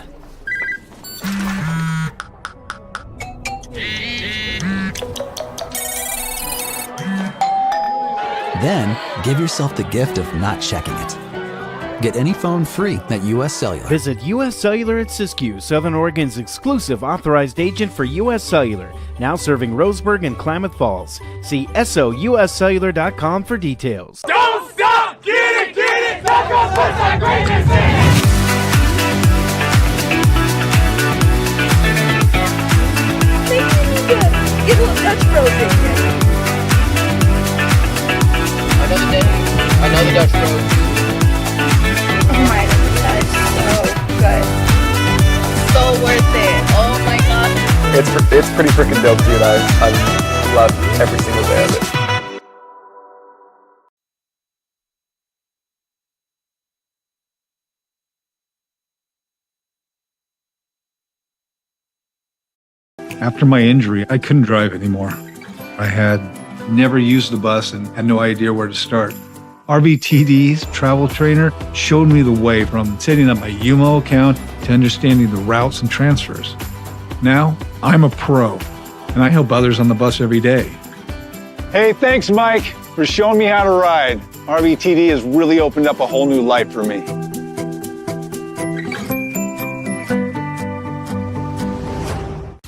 Then give yourself the gift of not checking it. Get any phone free at US Cellular. Visit US Cellular at Siskiyou, Southern Oregon's exclusive authorized agent for US Cellular, now serving Roseburg and Klamath Falls. See SOUScellular.com for details. Don't stop! Get it! Knock on what's that greatness in! Get a little Dutch Bros in here. Another day, another Dutch Bros. Oh my god, that's so good. So worth it. Oh my god. It's pretty freaking dope, dude. I love every single day of it. After my injury, I couldn't drive anymore. I had never used the bus and had no idea where to start. RVTD's travel trainer showed me the way from setting up my UMO account to understanding the routes and transfers. Now, I'm a pro, and I help others on the bus every day. Hey, thanks, Mike, for showing me how to ride. RVTD has really opened up a whole new life for me.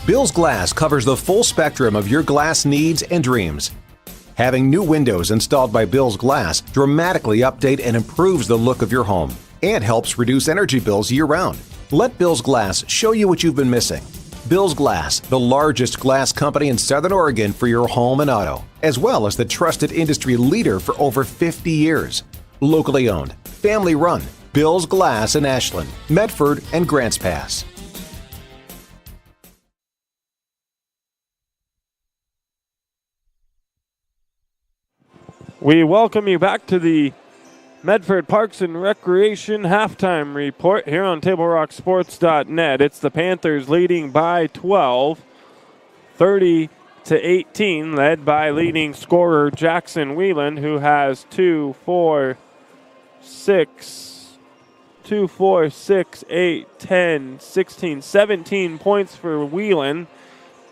Bill's Glass covers the full spectrum of your glass needs and dreams. Having new windows installed by Bill's Glass dramatically update and improves the look of your home and helps reduce energy bills year-round. Let Bill's Glass show you what you've been missing. Bill's Glass, the largest glass company in Southern Oregon for your home and auto, as well as the trusted industry leader for over 50 years. Locally owned, family run, Bill's Glass in Ashland, Medford, and Grants Pass. We welcome you back to the Medford Parks and Recreation halftime report here on TableRockSports.net. It's the Panthers leading by 12, 30-18, led by leading scorer Jackson Whelan, who has 2, 4, 6, 8, 10, 16, 17 points for Whelan.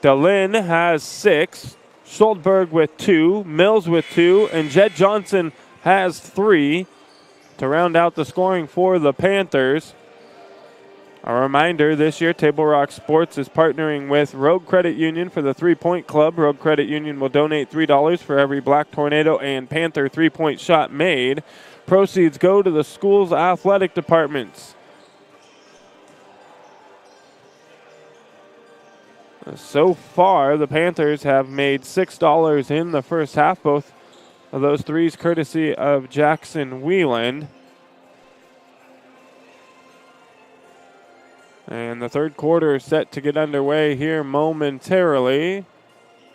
DeLynn has 6. Schuldberg with 2, Mills with 2, and Jed Johnson has 3 to round out the scoring for the Panthers. A reminder, this year Table Rock Sports is partnering with Rogue Credit Union for the 3-Point Club. Rogue Credit Union will donate $3 for every Black Tornado and Panther 3-point shot made. Proceeds go to the school's athletic departments. So far, the Panthers have made $6 in the first half, both of those threes courtesy of Jackson Whelan. And the third quarter is set to get underway here momentarily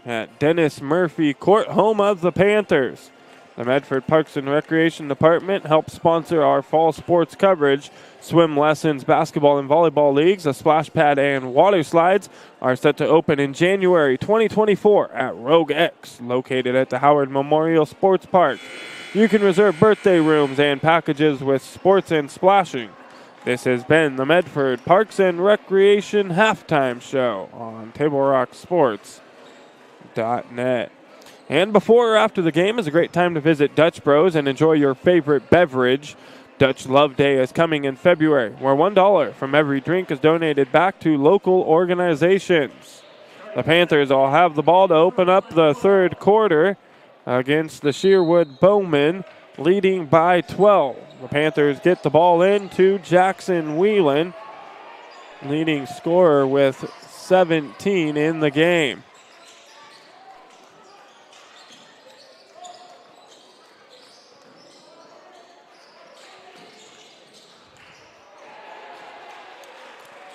at Dennis Murphy Court, home of the Panthers. The Medford Parks and Recreation Department helps sponsor our fall sports coverage. Swim lessons, basketball and volleyball leagues, a splash pad, and water slides are set to open in January 2024 at Rogue X, located at the Howard Memorial Sports Park. You can reserve birthday rooms and packages with sports and splashing. This has been the Medford Parks and Recreation halftime show on TableRockSports.net. And before or after the game is a great time to visit Dutch Bros and enjoy your favorite beverage. Dutch Love Day is coming in February, where $1 from every drink is donated back to local organizations. The Panthers will have the ball to open up the third quarter against the Sherwood Bowmen, leading by 12. The Panthers get the ball in to Jackson Whelan, leading scorer with 17 in the game.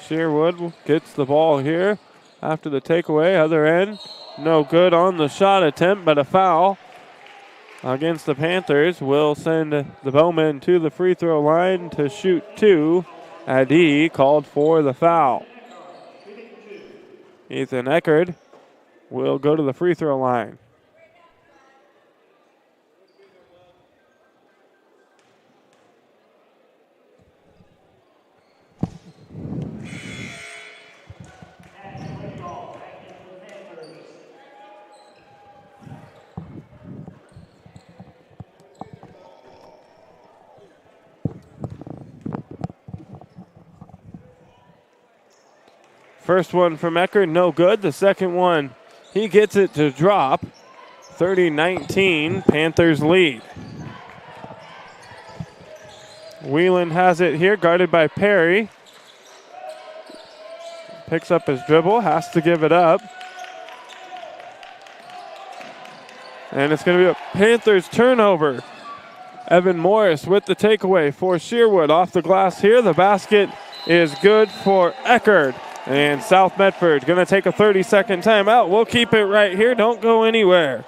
Sherwood gets the ball here after the takeaway. Other end, no good on the shot attempt, but a foul against the Panthers will send the Bowmen to the free throw line to shoot 2. Adi called for the foul. Ethan Eckerd will go to the free throw line. First one from Eckerd, no good. The second one, he gets it to drop. 30-19, Panthers lead. Whelan has it here, guarded by Perry. Picks up his dribble, has to give it up. And it's going to be a Panthers turnover. Evan Morris with the takeaway for Sherwood. Off the glass here, the basket is good for Eckerd. And South Medford going to take a 30-second timeout. We'll keep it right here. Don't go anywhere.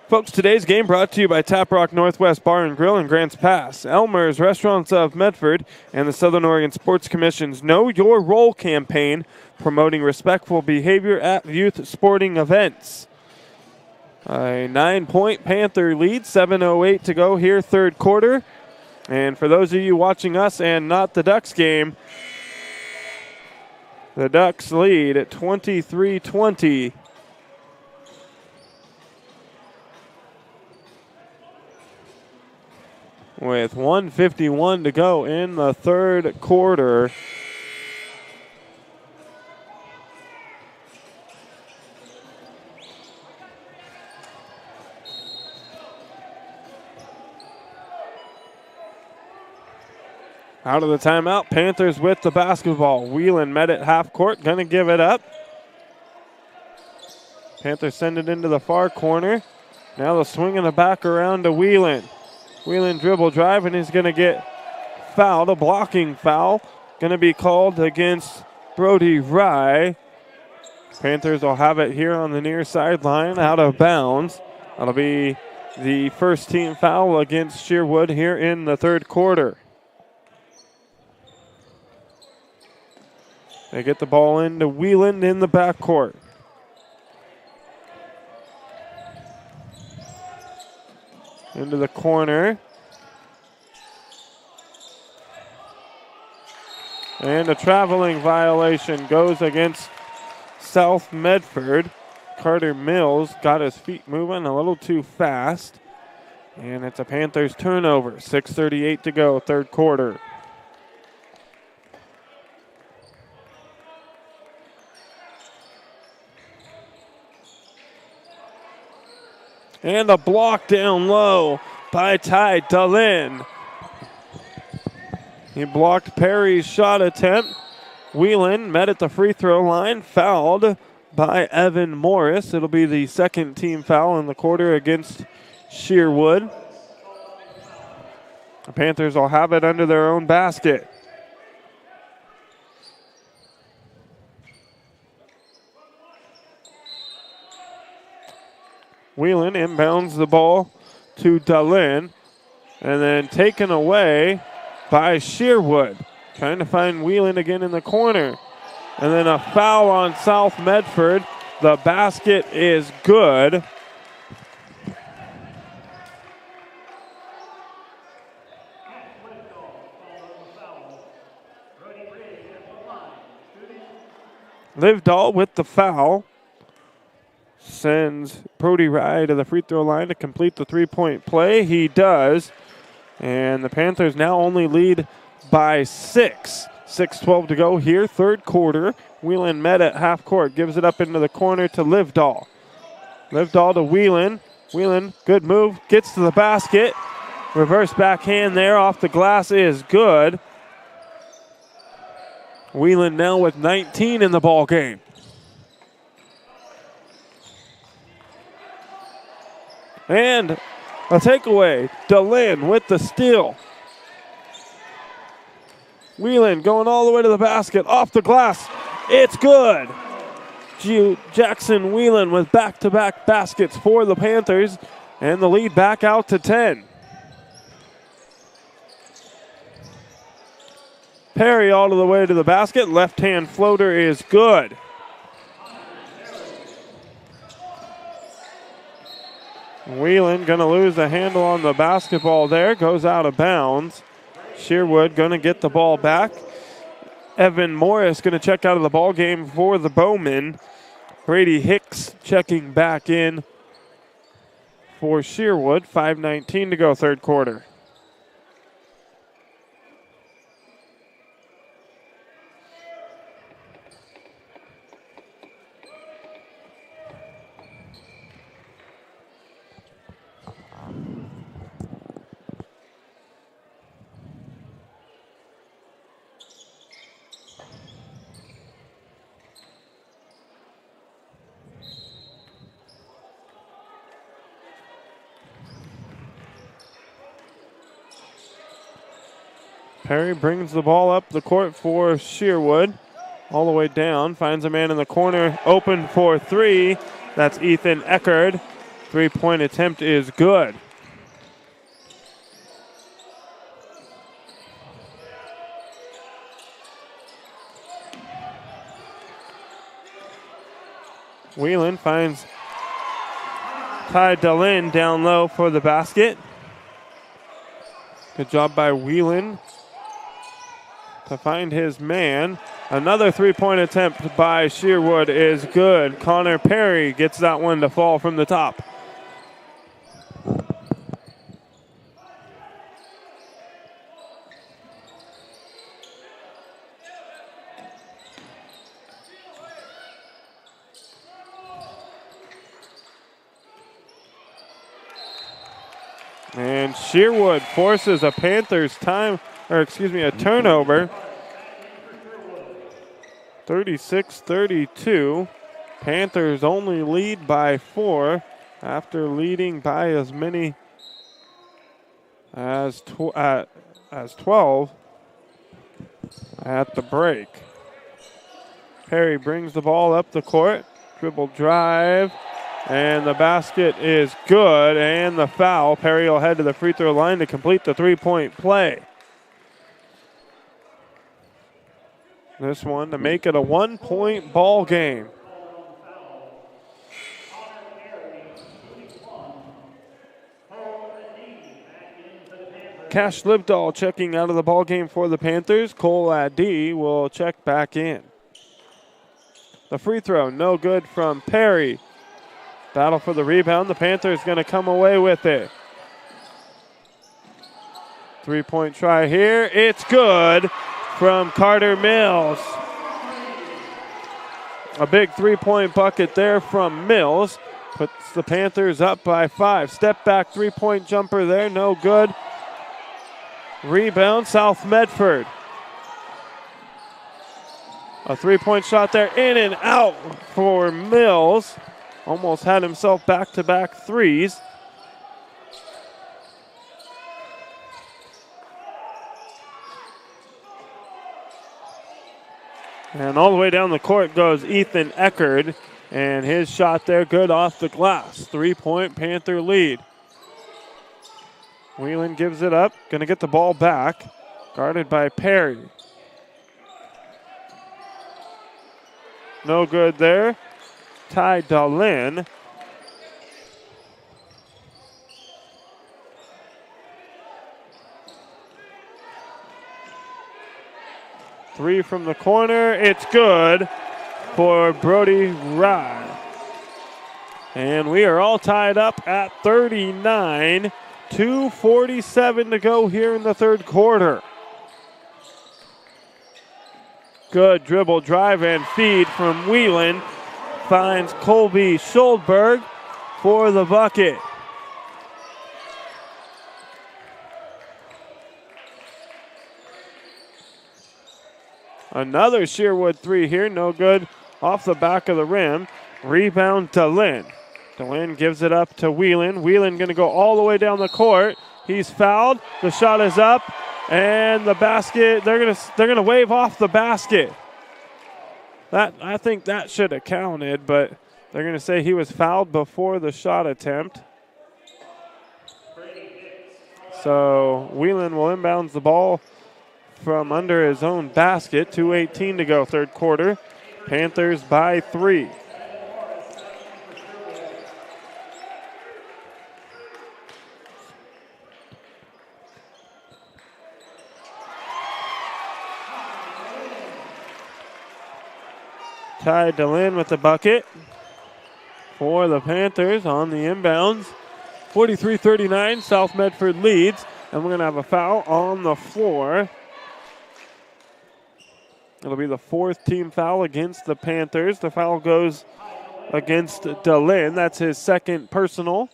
Folks, today's game brought to you by Tap Rock Northwest Bar and Grill in Grants Pass, Elmer's Restaurants of Medford, and the Southern Oregon Sports Commission's Know Your Role campaign, promoting respectful behavior at youth sporting events. A 9-point Panther lead, 7:08 to go here, third quarter. And for those of you watching us and not the Ducks game, the Ducks lead at 23-20. With 1:51 to go in the third quarter. Out of the timeout, Panthers with the basketball. Whelan met at half court, gonna give it up. Panthers send it into the far corner. Now the swing in the back around to Whelan. Whelan dribble drive, and he's going to get fouled, a blocking foul. Going to be called against Brody Rye. Panthers will have it here on the near sideline, out of bounds. That'll be the first team foul against Sherwood here in the third quarter. They get the ball into Whelan in the backcourt. Into the corner. And a traveling violation goes against South Medford. Carter Mills got his feet moving a little too fast. And it's a Panthers turnover. 6:38 to go, third quarter. And a block down low by Ty Dallin. He blocked Perry's shot attempt. Whelan met at the free throw line, fouled by Evan Morris. It'll be the second team foul in the quarter against Sherwood. The Panthers will have it under their own basket. Whelan inbounds the ball to Dallin, and then taken away by Sherwood. Trying to find Whelan again in the corner. And then a foul on South Medford. The basket is good. Livedall with the foul. Sends Brody Rye to the free throw line to complete the three-point play. He does. And the Panthers now only lead by 6. 6:12 to go here, third quarter. Whelan met at half court, gives it up into the corner to Livedall. Livedall to Whelan. Whelan, good move, gets to the basket. Reverse backhand there off the glass is good. Whelan now with 19 in the ball game. And a takeaway. Dallin with the steal. Whelan going all the way to the basket. Off the glass. It's good. Jackson Whelan with back-to-back baskets for the Panthers. And the lead back out to 10. Perry all the way to the basket. Left-hand floater is good. Whelan going to lose the handle on the basketball there. Goes out of bounds. Sherwood going to get the ball back. Evan Morris going to check out of the ball game for the Bowmen. Brady Hicks checking back in for Sherwood. 5:19 to go, third quarter. Perry brings the ball up the court for Sherwood. All the way down. Finds a man in the corner. Open for three. That's Ethan Eckerd. Three-point attempt is good. Whelan finds Ty Dallin down low for the basket. Good job by Whelan to find his man. Another three-point attempt by Sherwood is good. Connor Perry gets that one to fall from the top. And Sherwood forces a Panthers a turnover. 36-32. Panthers only lead by 4 after leading by as many as 12 at the break. Perry brings the ball up the court. Dribble drive. And the basket is good, and the foul. Perry will head to the free throw line to complete the three-point play. This one to make it a 1-point ball game. Cash Libdahl checking out of the ball game for the Panthers. Cole Addy will check back in. The free throw, no good from Perry. Battle for the rebound. The Panthers going to come away with it. Three-point try here. It's good from Carter Mills. A big three-point bucket there from Mills. Puts the Panthers up by 5. Step back three-point jumper there. No good. Rebound, South Medford. A three-point shot there. In and out for Mills. Almost had himself back-to-back threes. And all the way down the court goes Ethan Eckerd. And his shot there good off the glass. 3-point Panther lead. Whelan gives it up. Going to get the ball back. Guarded by Perry. No good there. Ty Dallin. Three from the corner. It's good for Brody Rye. And we are all tied up at 39. 2:47 to go here in the third quarter. Good dribble, drive, and feed from Whelan. Finds Colby Schuldberg for the bucket. Another Sherwood three here, no good off the back of the rim. Rebound to Lynn. DeLynn gives it up to Whelan. Whelan going to go all the way down the court. He's fouled. The shot is up, and the basket. They're gonna wave off the basket. I think that should have counted, but they're going to say he was fouled before the shot attempt. So Whelan will inbounds the ball from under his own basket. 2:18 to go, third quarter. Panthers by 3. Ty Dallin with the bucket for the Panthers on the inbounds. 43-39, South Medford leads, and we're going to have a foul on the floor. It'll be the 4th team foul against the Panthers. The foul goes against Dallin. That's his 2nd personal.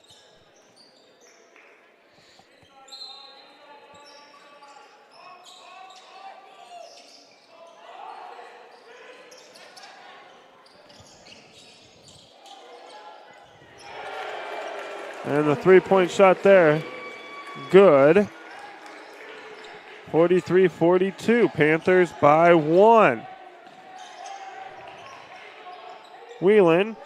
And the three-point shot there, good. 43-42, Panthers by 1. Whelan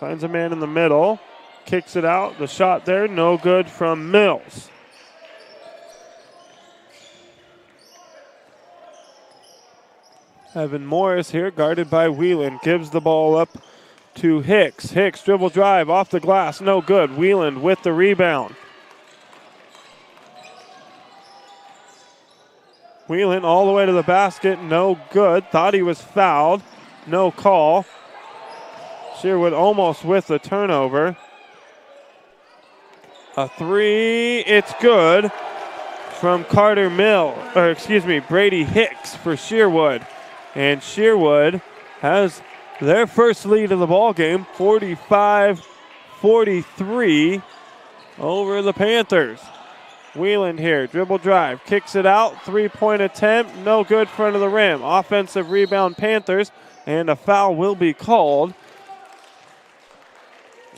finds a man in the middle. kicks it out. The shot there, no good from Mills. Evan Morris here, guarded by Wheeland, gives the ball up to Hicks. Hicks dribble drive off the glass, no good. Wheeland with the rebound. Wheeland all the way to the basket, no good. Thought he was fouled, no call. Sherwood almost with the turnover. A three, it's good from Brady Hicks for Sherwood. And Sherwood has their first lead of the ball game, 45-43 over the Panthers. Wheeland here, dribble drive, kicks it out, three-point attempt, no good, front of the rim. Offensive rebound Panthers, and a foul will be called.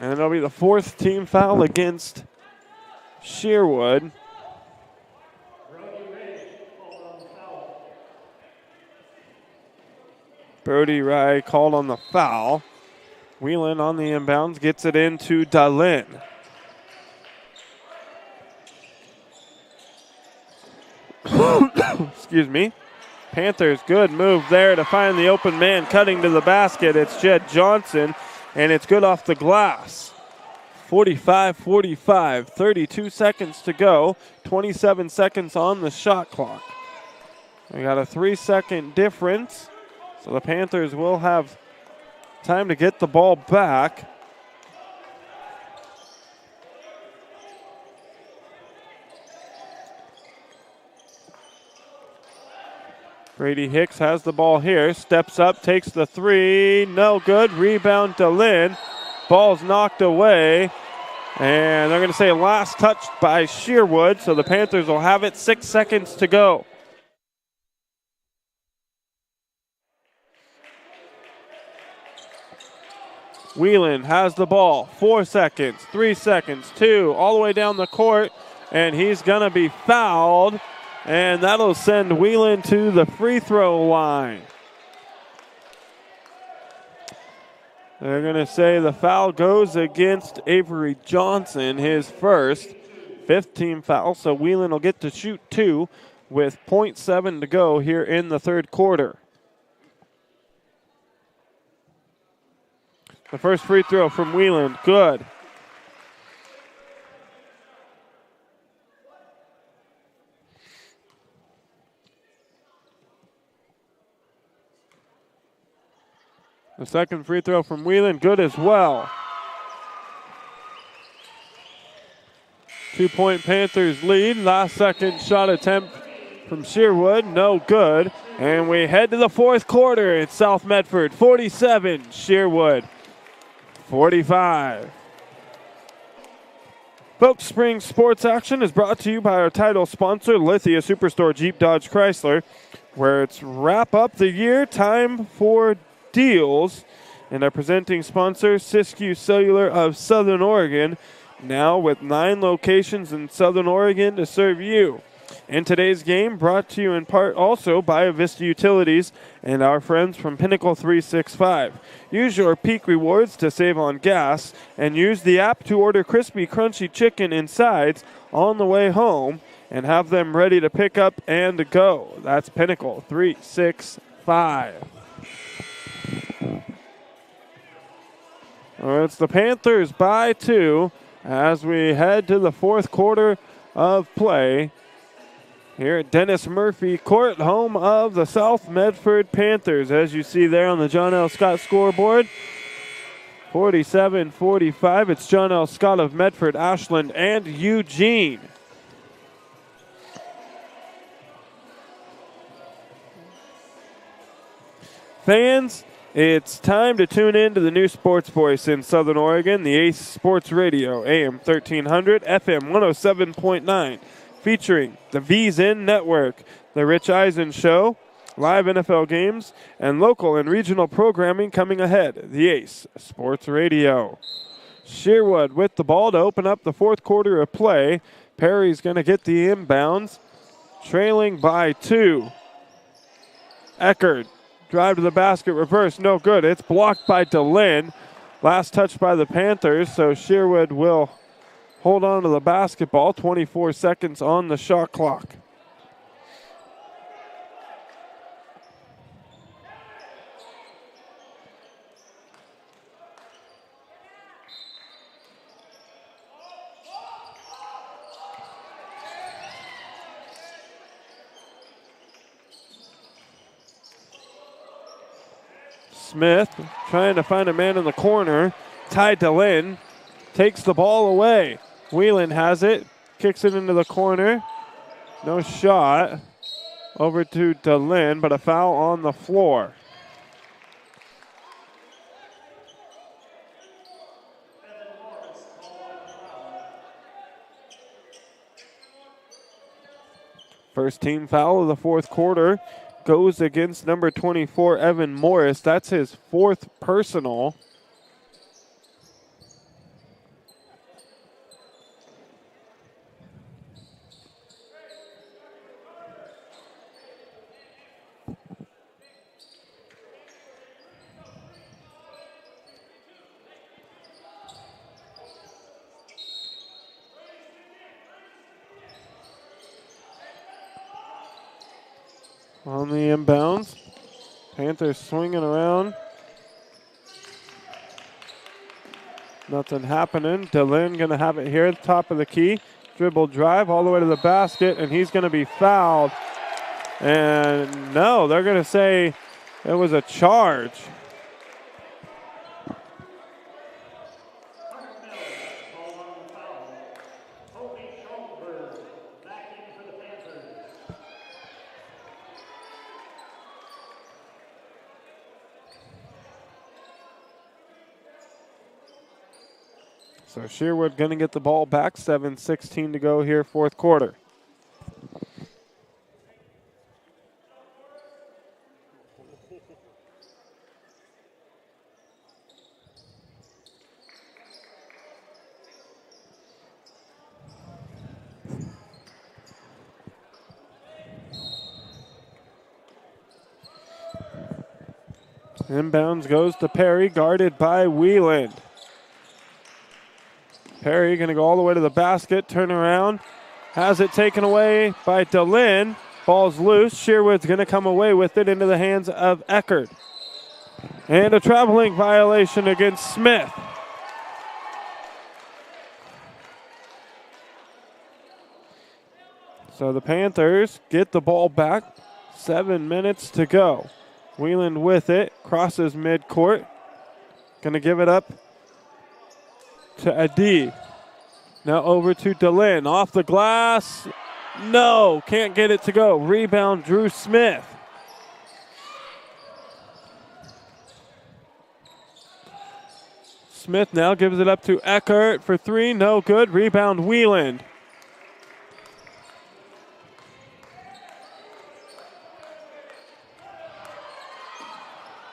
And it'll be the fourth team foul against Sherwood. Brody Rye called on the foul. Wheeland on the inbounds, gets it into Dahlin. Excuse me. Panthers, good move there to find the open man cutting to the basket. It's Jed Johnson, and it's good off the glass. 45-45, 32 seconds to go, 27 seconds on the shot clock. We got a 3-second difference, so the Panthers will have time to get the ball back. Brady Hicks has the ball here, steps up, takes the three, no good. Rebound to Lynn. Ball's knocked away, and they're going to say last touched by Sherwood, so the Panthers will have it. 6 seconds to go. Wheeland has the ball. 4 seconds, 3 seconds, 2, all the way down the court, and he's going to be fouled, and that'll send Wheeland to the free throw line. They're going to say the foul goes against Avery Johnson, his first, 5th team foul, so Wheeland will get to shoot 2 with 0.7 to go here in the third quarter. The first free throw from Wheeland, good. The second free throw from Wheeland, good as well. 2-point Panthers lead. Last second shot attempt from Sherwood, no good. And we head to the fourth quarter in South Medford. 47, Sherwood 45. Folk Spring Sports Action is brought to you by our title sponsor, Lithia Superstore Jeep Dodge Chrysler, where it's wrap up the year, time for deals. And our presenting sponsor, Siskiyou Cellular of Southern Oregon, now with 9 locations in Southern Oregon to serve you. In today's game, brought to you in part also by Vista Utilities and our friends from Pinnacle 365. Use your Peak Rewards to save on gas and use the app to order crispy, crunchy chicken and sides on the way home and have them ready to pick up and to go. That's Pinnacle 365. It's the Panthers by 2 as we head to the fourth quarter of play here at Dennis Murphy Court, home of the South Medford Panthers. As you see there on the John L. Scott scoreboard, 47-45. It's John L. Scott of Medford, Ashland, and Eugene. Fans, it's time to tune in to the new sports voice in Southern Oregon, the Ace Sports Radio, AM 1300, FM 107.9, featuring the V's In Network, the Rich Eisen Show, live NFL games, and local and regional programming coming ahead. The Ace Sports Radio. Sherwood with the ball to open up the fourth quarter of play. Perry's going to get the inbounds, trailing by 2. Eckerd. Drive to the basket, reverse, no good. It's blocked by DeLynn. Last touch by the Panthers, so Sherwood will hold on to the basketball. 24 seconds on the shot clock. Smith trying to find a man in the corner. Ty DeLynn takes the ball away. Whelan has it, kicks it into the corner. No shot. Over to DeLynn, but a foul on the floor. First team foul of the fourth quarter goes against number 24, Evan Morris. That's his fourth personal. On the inbounds. Panthers swinging around. Nothing happening. DeLynn going to have it here at the top of the key. Dribble drive all the way to the basket, and he's going to be fouled. And no, they're going to say it was a charge. So Sherwood going to get the ball back. 7:16 to go here, fourth quarter. Inbounds goes to Perry, guarded by Whelan. Perry going to go all the way to the basket, turn around, has it taken away by DeLynn. Ball's loose. Sherwood's going to come away with it into the hands of Eckert. And a traveling violation against Smith. So the Panthers get the ball back. 7 minutes to go. Whelan with it, crosses midcourt. Going to give it up to Adi. Now over to DeLynn. Off the glass. No, can't get it to go. Rebound, Drew Smith. Smith now gives it up to Eckert for three. No good. Rebound, Whelan.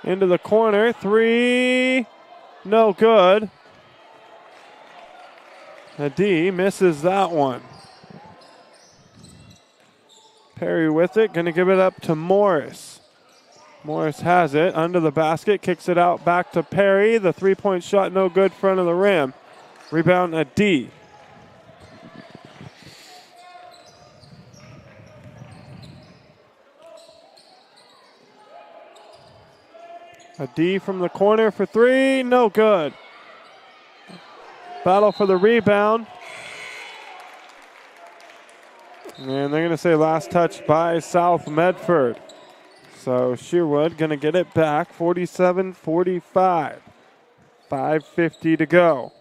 Into the corner. Three. No good. Adi misses that one. Perry with it. Going to give it up to Morris. Morris has it under the basket. Kicks it out back to Perry. The three-point shot no good, front of the rim. Rebound Adi. Adi from the corner for three. No good. Battle for the rebound. And they're going to say last touch by South Medford. So Sherwood going to get it back, 47-45. 5:50 to go.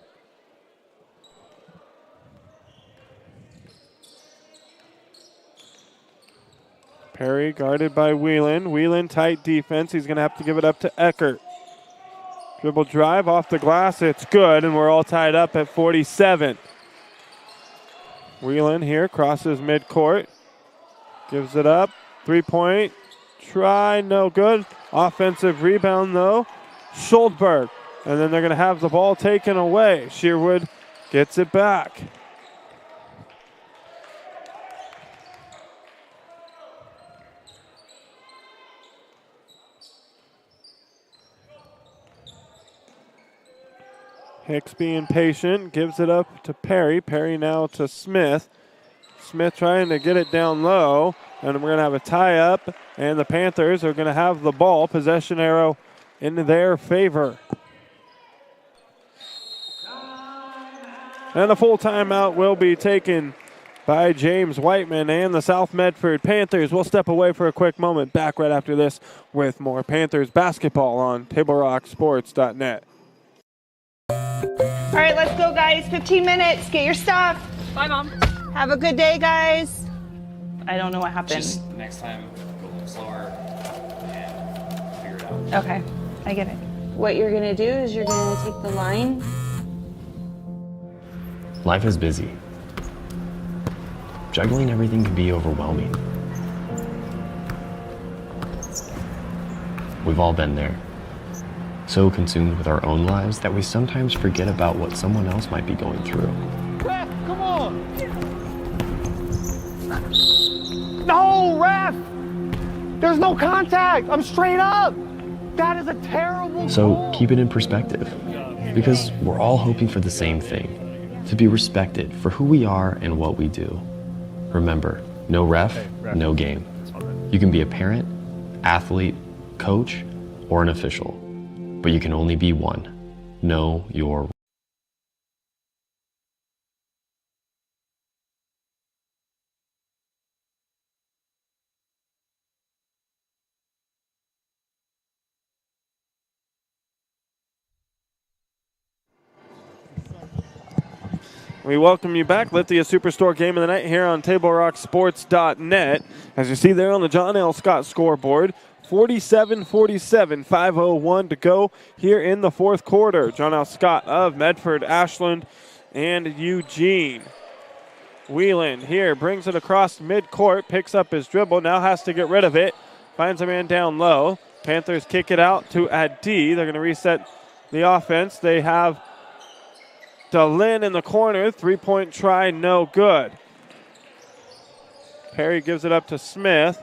Perry guarded by Whelan. Whelan tight defense. He's going to have to give it up to Eckert. Dribble drive off the glass. It's good, and we're all tied up at 47. Whelan here crosses midcourt. Gives it up. Three-point try, no good. Offensive rebound, though. Schuldberg. And then they're going to have the ball taken away. Sherwood gets it back. Hicks being patient, gives it up to Perry. Perry now to Smith. Smith trying to get it down low, and we're going to have a tie-up, and the Panthers are going to have the ball. Possession arrow in their favor. And a full timeout will be taken by James Whiteman and the South Medford Panthers. We'll step away for a quick moment. Back right after this with more Panthers basketball on TableRockSports.net. All right, let's go, guys. 15 minutes. Get your stuff. Bye, Mom. Have a good day, guys. I don't know what happened. Just next time, go a little slower and figure it out. Okay, I get it. What you're going to do is you're going to take the line. Life is busy. Juggling everything can be overwhelming. We've all been there. So consumed with our own lives that we sometimes forget about what someone else might be going through. Ref, come on! No, ref! There's no contact! I'm straight up! That is a terrible So goal. keep it in perspective, because we're all hoping for the same thing, to be respected for who we are and what we do. Remember, no ref, no game. You can be a parent, athlete, coach, or an official, but you can only be one. Know your We welcome you back. Lithia Superstore Game of the Night here on TableRockSports.net. As you see there on the John L. Scott scoreboard, 47-47, 5:01 to go here in the fourth quarter. John L. Scott of Medford, Ashland, and Eugene. Whelan here brings it across midcourt, picks up his dribble, now has to get rid of it, finds a man down low. Panthers kick it out to Adi. They're going to reset the offense. They have DeLynn in the corner, three-point try, no good. Perry gives it up to Smith.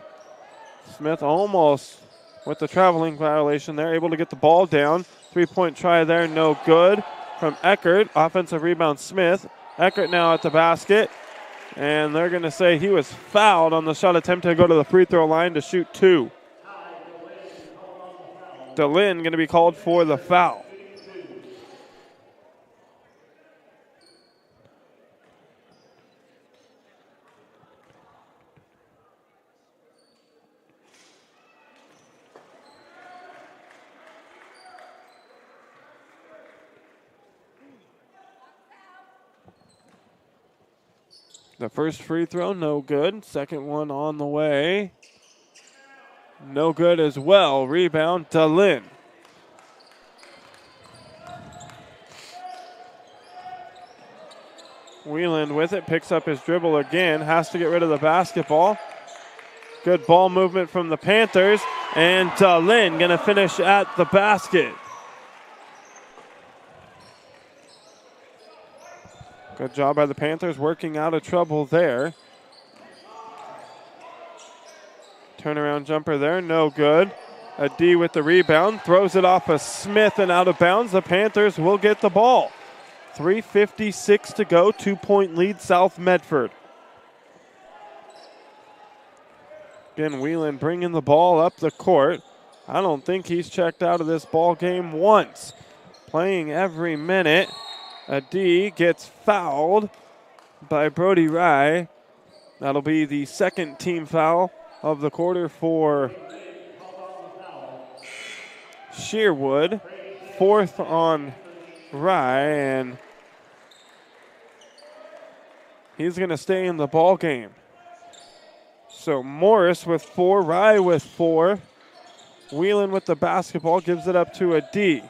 Smith almost with the traveling violation there, able to get the ball down. Three-point try there, no good from Eckert. Offensive rebound, Smith. Eckert now at the basket, and they're going to say he was fouled on the shot attempt to go to the free throw line to shoot two. DeLynn going to be called for the foul. The first free throw, no good. Second one on the way. No good as well. Rebound, DeLynn. Whelan with it, picks up his dribble again, has to get rid of the basketball. Good ball movement from the Panthers, and DeLynn going to finish at the basket. Good job by the Panthers working out of trouble there. Turnaround jumper there, no good. A D with the rebound, throws it off of Smith and out of bounds. The Panthers will get the ball. 3:56 to go, 2-point lead South Medford. Again, Whelan bringing the ball up the court. I don't think he's checked out of this ball game once. Playing every minute. A D gets fouled by Brody Rye. That'll be the second team foul of the quarter for Sherwood. Fourth on Rye, and he's going to stay in the ball game. So Morris with 4, Rye with 4. Whelan with the basketball, gives it up to a D.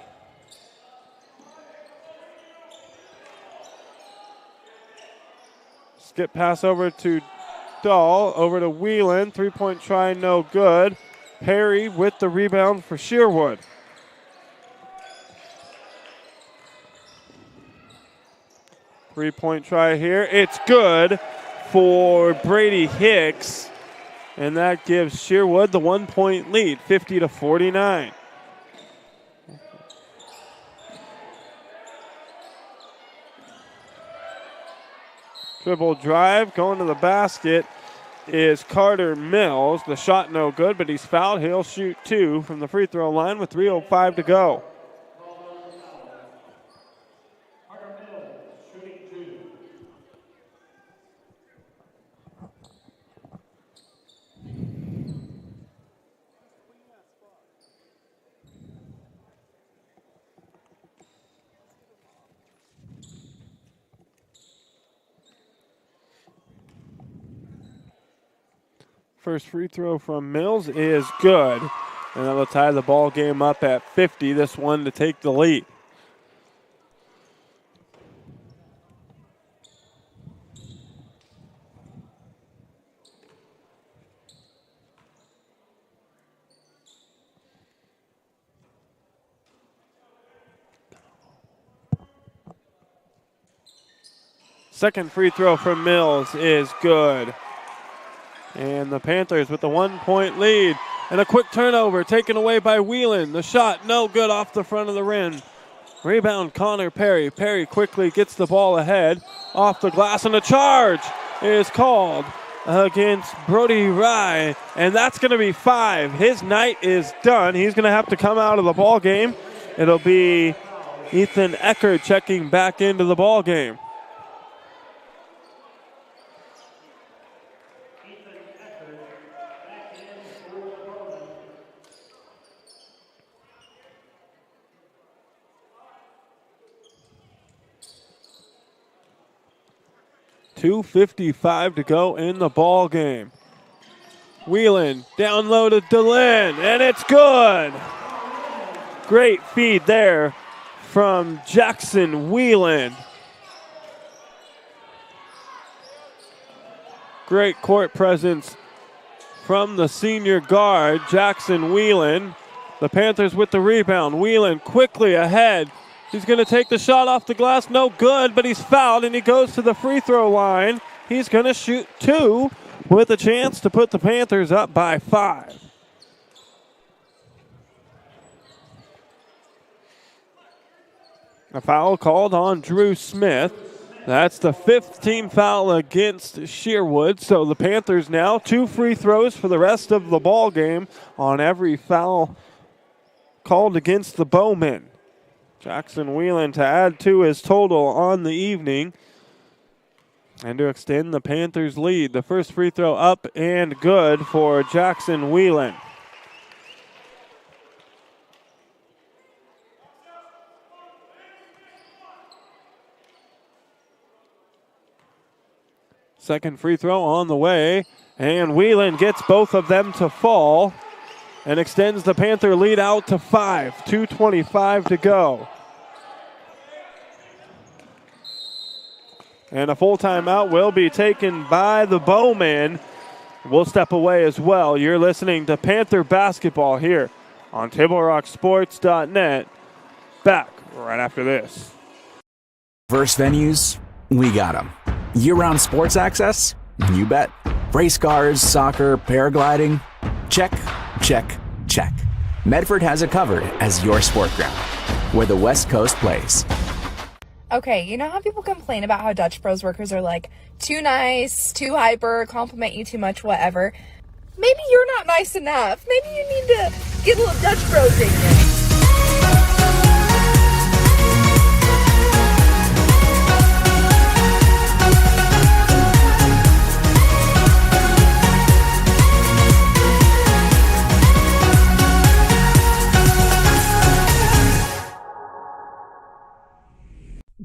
Skip pass over to Dahl, over to Whelan. Three-point try, no good. Perry with the rebound for Sherwood. Three-point try here. It's good for Brady Hicks. And that gives Sherwood the 1-point lead, 50-49. Dribble drive, going to the basket is Carter Mills. The shot no good, but he's fouled. He'll shoot 2 from the free throw line with 3:05 to go. First free throw from Mills is good. And that'll tie the ball game up at 50. This one to take the lead. Second free throw from Mills is good. And the Panthers with the 1-point lead. And a quick turnover taken away by Whelan. The shot no good off the front of the rim. Rebound Connor Perry. Perry quickly gets the ball ahead. Off the glass, and a charge is called against Brody Rye. And that's going to be 5. His night is done. He's going to have to come out of the ball game. It'll be Ethan Eckert checking back into the ball game. .255 to go in the ball game. Whelan down low to DeLynn, and it's good. Great feed there from Jackson Whelan. Great court presence from the senior guard, Jackson Whelan. The Panthers with the rebound. Whelan quickly ahead. He's going to take the shot off the glass. No good, but he's fouled, and he goes to the free throw line. He's going to shoot 2 with a chance to put the Panthers up by 5. A foul called on Drew Smith. That's the 5th team foul against Sherwood. So the Panthers now 2 free throws for the rest of the ball game on every foul called against the Bowmen. Jackson Whelan to add to his total on the evening and to extend the Panthers' lead. The first free throw up and good for Jackson Whelan. Second free throw on the way, and Whelan gets both of them to fall and extends the Panther lead out to 5. 2:25 to go. And a full timeout will be taken by the Bowmen. We'll step away as well. You're listening to Panther basketball here on TableRockSports.net. Back right after this. Verse venues, we got them. Year-round sports access? You bet. Race cars, soccer, paragliding? Check, check, check. Medford has it covered as your sport ground, where the West Coast plays. Okay, you know how people complain about how Dutch Bros workers are like too nice, too hyper, compliment you too much, whatever? Maybe you're not nice enough. Maybe you need to get a little Dutch Bros in you.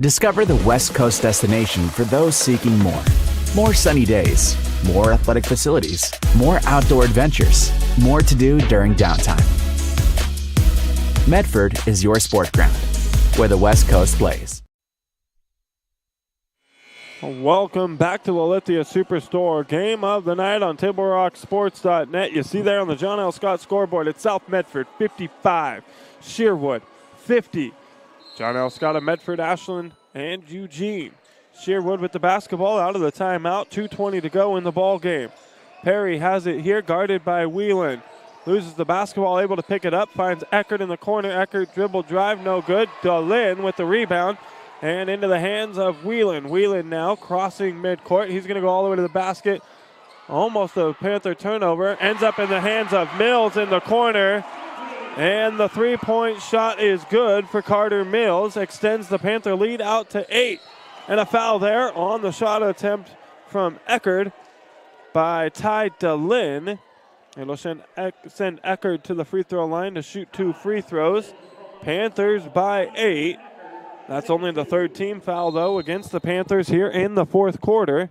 Discover the West Coast destination for those seeking more. More sunny days, more athletic facilities, more outdoor adventures, more to do during downtime. Medford is your sport ground, where the West Coast plays. Welcome back to the Lithia Superstore. Game of the night on TableRockSports.net. You see there on the John L. Scott scoreboard, it's South Medford 55, Sherwood 50. John L. Scott of Medford, Ashland, and Eugene. Sherwood with the basketball out of the timeout. 2:20 to go in the ball game. Perry has it here, guarded by Whelan. Loses the basketball, able to pick it up. Finds Eckert in the corner. Eckert dribble drive, no good. DeLynn with the rebound. And into the hands of Whelan. Whelan now crossing midcourt. He's going to go all the way to the basket. Almost a Panther turnover. Ends up in the hands of Mills in the corner. And the three-point shot is good for Carter Mills. Extends the Panther lead out to 8. And a foul there on the shot attempt from Eckerd by Ty DeLynn. It'll send Eckerd to the free throw line to shoot 2 free throws. Panthers by 8. That's only the third team foul, though, against the Panthers here in the fourth quarter.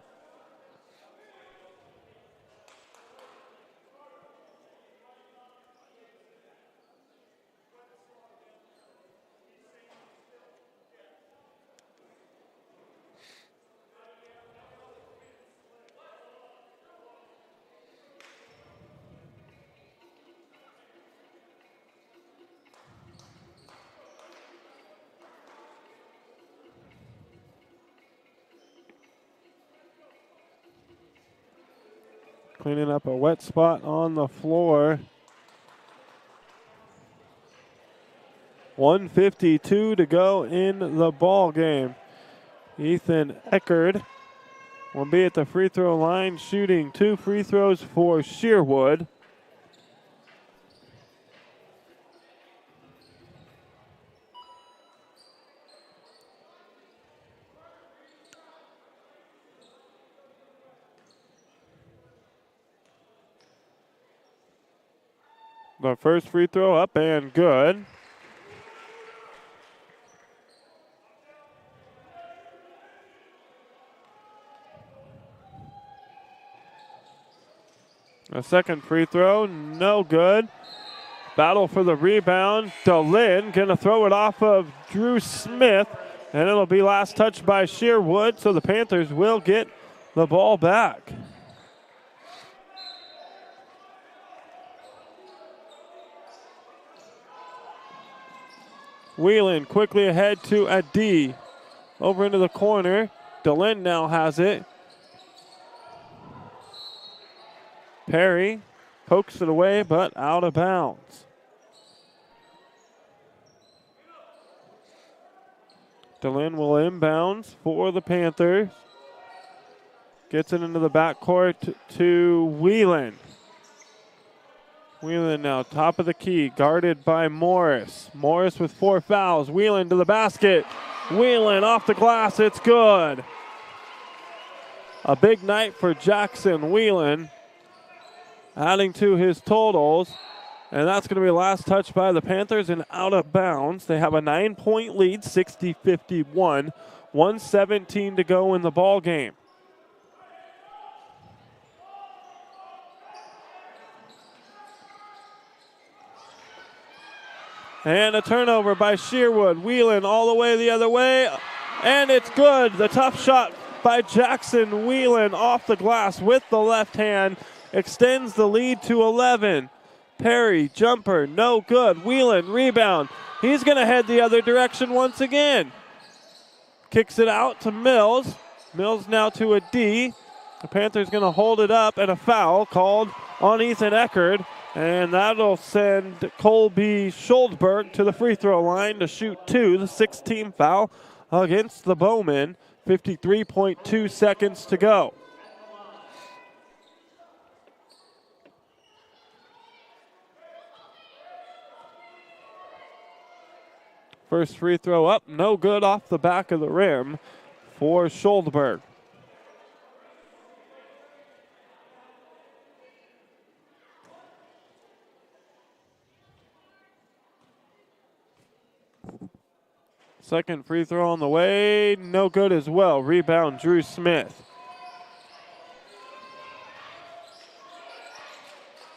Cleaning up a wet spot on the floor. 1:52 to go in the ball game. Ethan Eckerd will be at the free throw line shooting 2 free throws for Sherwood. The first free throw up and good. A second free throw, no good. Battle for the rebound. DeLynn gonna throw it off of Drew Smith, and it'll be last touched by Sherwood, so the Panthers will get the ball back. Whelan quickly ahead to Adi. Over into the corner. DeLynn now has it. Perry pokes it away, but out of bounds. DeLynn will inbounds for the Panthers. Gets it into the backcourt to Whelan. Whelan now top of the key, guarded by Morris. Morris with 4 fouls. Whelan to the basket. Whelan off the glass, it's good. A big night for Jackson Whelan, adding to his totals. And that's going to be last touch by the Panthers and out of bounds. They have a 9-point lead, 60-51. 1:17 to go in the ball game. And a turnover by Sherwood. Whelan all the way the other way. And it's good. The tough shot by Jackson Whelan off the glass with the left hand extends the lead to 11. Perry, jumper, no good. Whelan, rebound. He's going to head the other direction once again. Kicks it out to Mills. Mills now to a D. The Panthers going to hold it up, and a foul called on Ethan Eckerd. And that'll send Colby Schuldberg to the free throw line to shoot 2, the 6th-team foul against the Bowmen. 53.2 seconds to go. First free throw up, no good off the back of the rim for Schuldberg. Second free throw on the way, no good as well. Rebound, Drew Smith.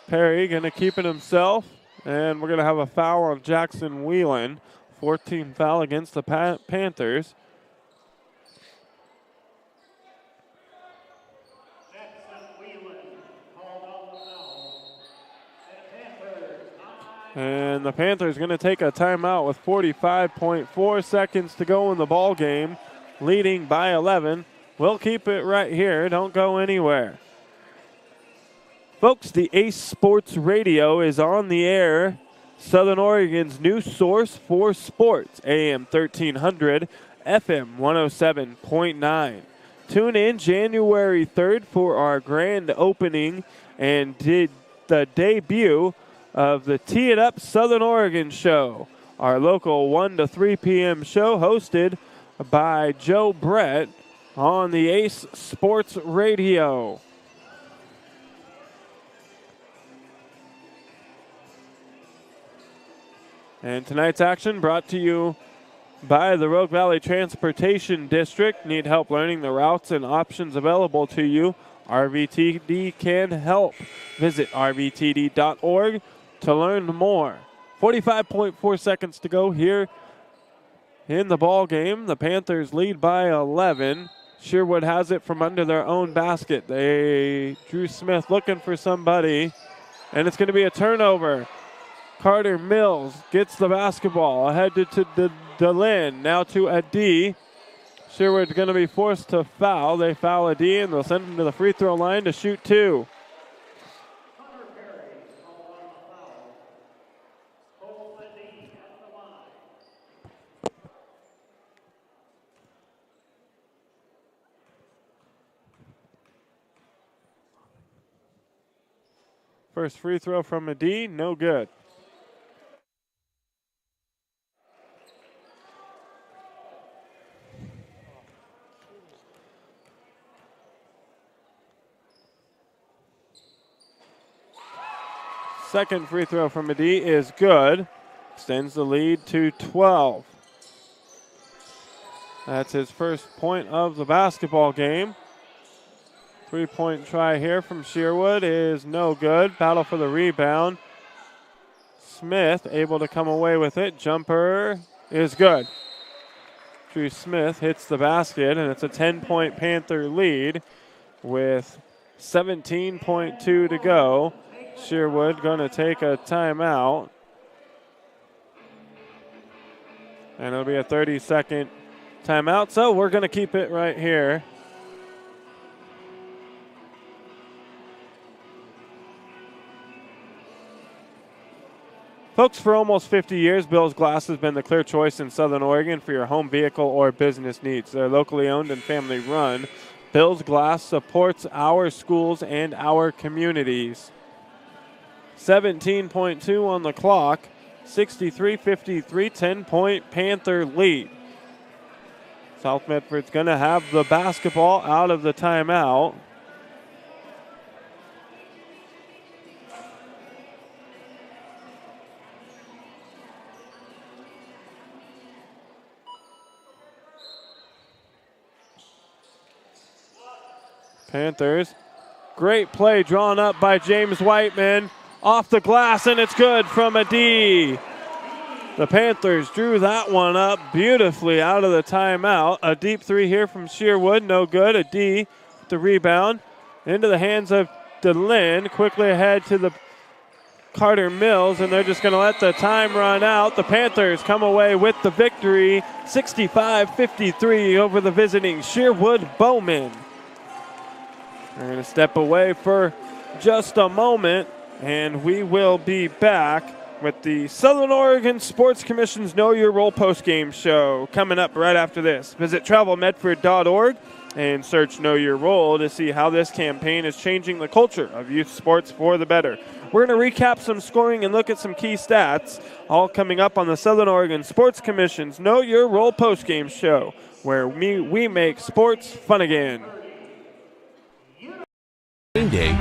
Perry gonna keep it himself, and we're gonna have a foul on Jackson Whelan. 14 foul against the Panthers. And the Panthers going to take a timeout with 45.4 seconds to go in the ball game, leading by 11. We'll keep it right here. Don't go anywhere. Folks, the Ace Sports Radio is on the air. Southern Oregon's new source for sports. AM 1300, FM 107.9. Tune in January 3rd for our grand opening and the debut of the Tee It Up Southern Oregon show, our local 1 to 3 p.m. show hosted by Joe Brett on the Ace Sports Radio. And tonight's action brought to you by the Rogue Valley Transportation District. Need help learning the routes and options available to you? RVTD can help. Visit rvtd.org to learn more. 45.4 seconds to go here in the ball game. The Panthers lead by 11. Sherwood has it from under their own basket. Drew Smith looking for somebody, and it's going to be a turnover. Carter Mills gets the basketball ahead to DeLynn, now to Adi. Sherwood's going to be forced to foul. They foul Adi, and they'll send him to the free throw line to shoot two. First free throw from Adi, no good. Second free throw from Adi is good. Extends the lead to 12. That's his first point of the basketball game. Three-point try here from Sherwood is no good. Battle for the rebound. Smith able to come away with it. Jumper is good. Drew Smith hits the basket, and it's a 10-point Panther lead with 17.2 to go. Sherwood going to take a timeout. And it'll be a 30-second timeout, so we're going to keep it right here. Folks, for almost 50 years, Bill's Glass has been the clear choice in Southern Oregon for your home vehicle or business needs. They're locally owned and family run. Bill's Glass supports our schools and our communities. 17.2 on the clock, 63-53, 10-point Panther lead. South Medford's going to have the basketball out of the timeout. Panthers, great play drawn up by James Whiteman. Off the glass, and it's good from Adi. The Panthers drew that one up beautifully out of the timeout. A deep three here from Sherwood, no good. Adi, the rebound, into the hands of DeLynn. Quickly ahead to the Carter Mills, and they're just going to let the time run out. The Panthers come away with the victory, 65-53 over the visiting Sherwood Bowmen. We're going to step away for just a moment, and we will be back with the Southern Oregon Sports Commission's Know Your Role postgame show coming up right after this. Visit travelmedford.org and search Know Your Role to see how this campaign is changing the culture of youth sports for the better. We're going to recap some scoring and look at some key stats, all coming up on the Southern Oregon Sports Commission's Know Your Role postgame show, where we make sports fun again. Game day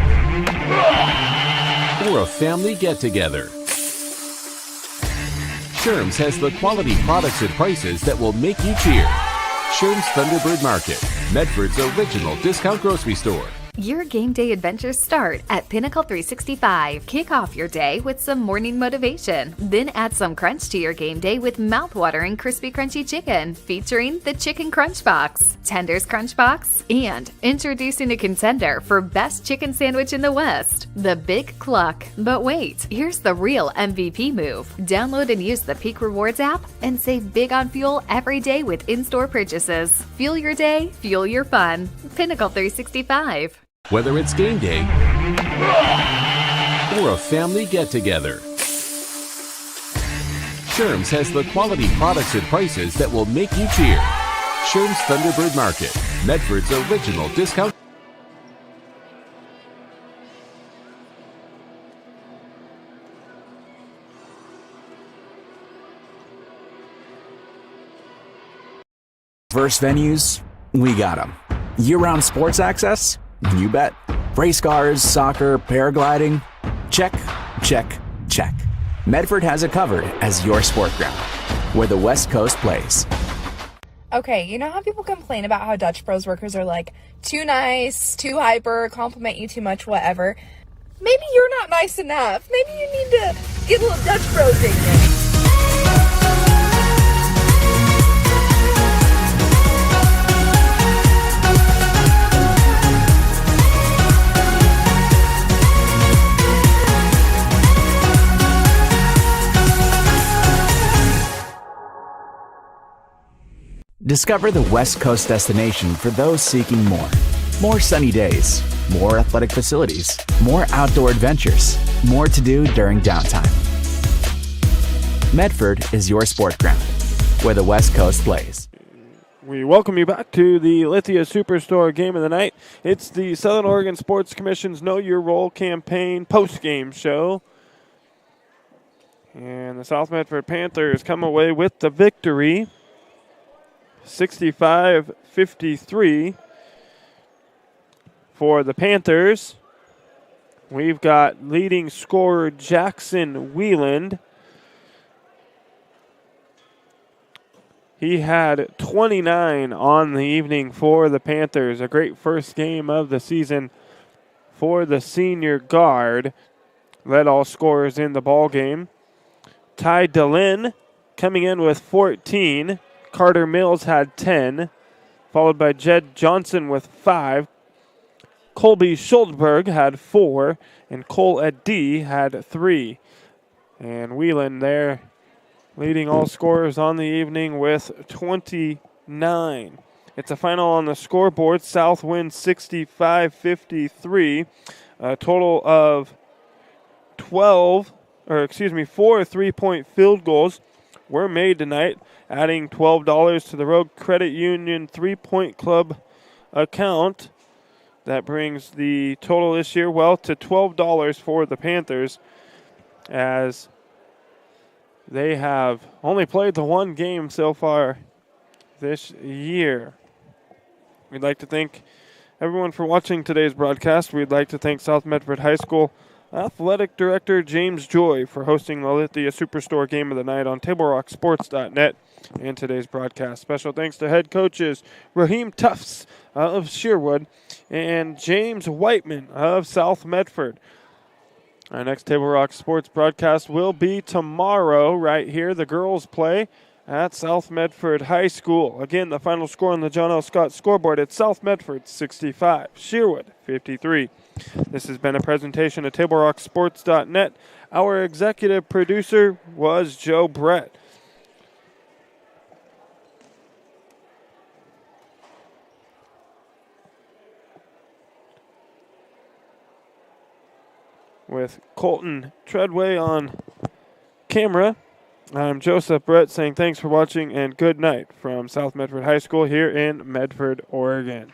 or a family get-together. Sherm's has the quality products and prices that will make you cheer. Sherm's Thunderbird Market, Medford's original discount grocery store. Your game day adventures start at Pinnacle 365. Kick off your day with some morning motivation. Then add some crunch to your game day with mouth-watering crispy crunchy chicken featuring the Chicken Crunch Box, Tender's Crunch Box, and introducing a contender for best chicken sandwich in the West, the Big Cluck. But wait, here's the real MVP move. Download and use the Peak Rewards app and save big on fuel every day with in-store purchases. Fuel your day, fuel your fun. Pinnacle 365. Whether it's game day or a family get-together, Sherm's has the quality products and prices that will make you cheer. Sherm's Thunderbird Market, Medford's original discount. Diverse venues, we got them. Year-round sports access? You bet. Race cars, soccer, paragliding? Check, check, check. Medford has it covered as your sport ground, where the West Coast plays. Okay, you know how people complain about how Dutch Bros workers are like too nice, too hyper, compliment you too much, whatever? Maybe you're not nice enough. Maybe you need to get a little Dutch Bros in you. Discover the West Coast destination for those seeking more. More sunny days, more athletic facilities, more outdoor adventures, more to do during downtime. Medford is your sport ground, where the West Coast plays. We welcome you back to the Lithia Superstore Game of the Night. It's the Southern Oregon Sports Commission's Know Your Role campaign post-game show. And the South Medford Panthers come away with the victory. 65-53 for the Panthers. We've got leading scorer Jackson Wieland. He had 29 on the evening for the Panthers. A great first game of the season for the senior guard. Led all scorers in the ball game. Ty DeLynn coming in with 14. Carter Mills had 10, followed by Jed Johnson with 5. Colby Schuldberg had 4, and Cole Eddy had 3. And Whelan there leading all scorers on the evening with 29. It's a final on the scoreboard. South wins 65-53. A total of 4 3-point field goals were made tonight, adding $12 to the Rogue Credit Union 3-Point Club account. That brings the total this year, to $12 for the Panthers, as they have only played the one game so far this year. We'd like to thank everyone for watching today's broadcast. We'd like to thank South Medford High School Athletic Director James Joy for hosting the Lithia Superstore Game of the Night on TableRockSports.net and today's broadcast. Special thanks to head coaches Raheem Tufts of Sherwood and James Whiteman of South Medford. Our next Table Rock Sports broadcast will be tomorrow right here. The girls play at South Medford High School. Again, the final score on the John L. Scott scoreboard, it's South Medford 65, Sherwood 53. This has been a presentation of TableRockSports.net. Our executive producer was Joe Brett. With Colton Treadway on camera, I'm Joseph Brett saying thanks for watching and good night from South Medford High School here in Medford, Oregon.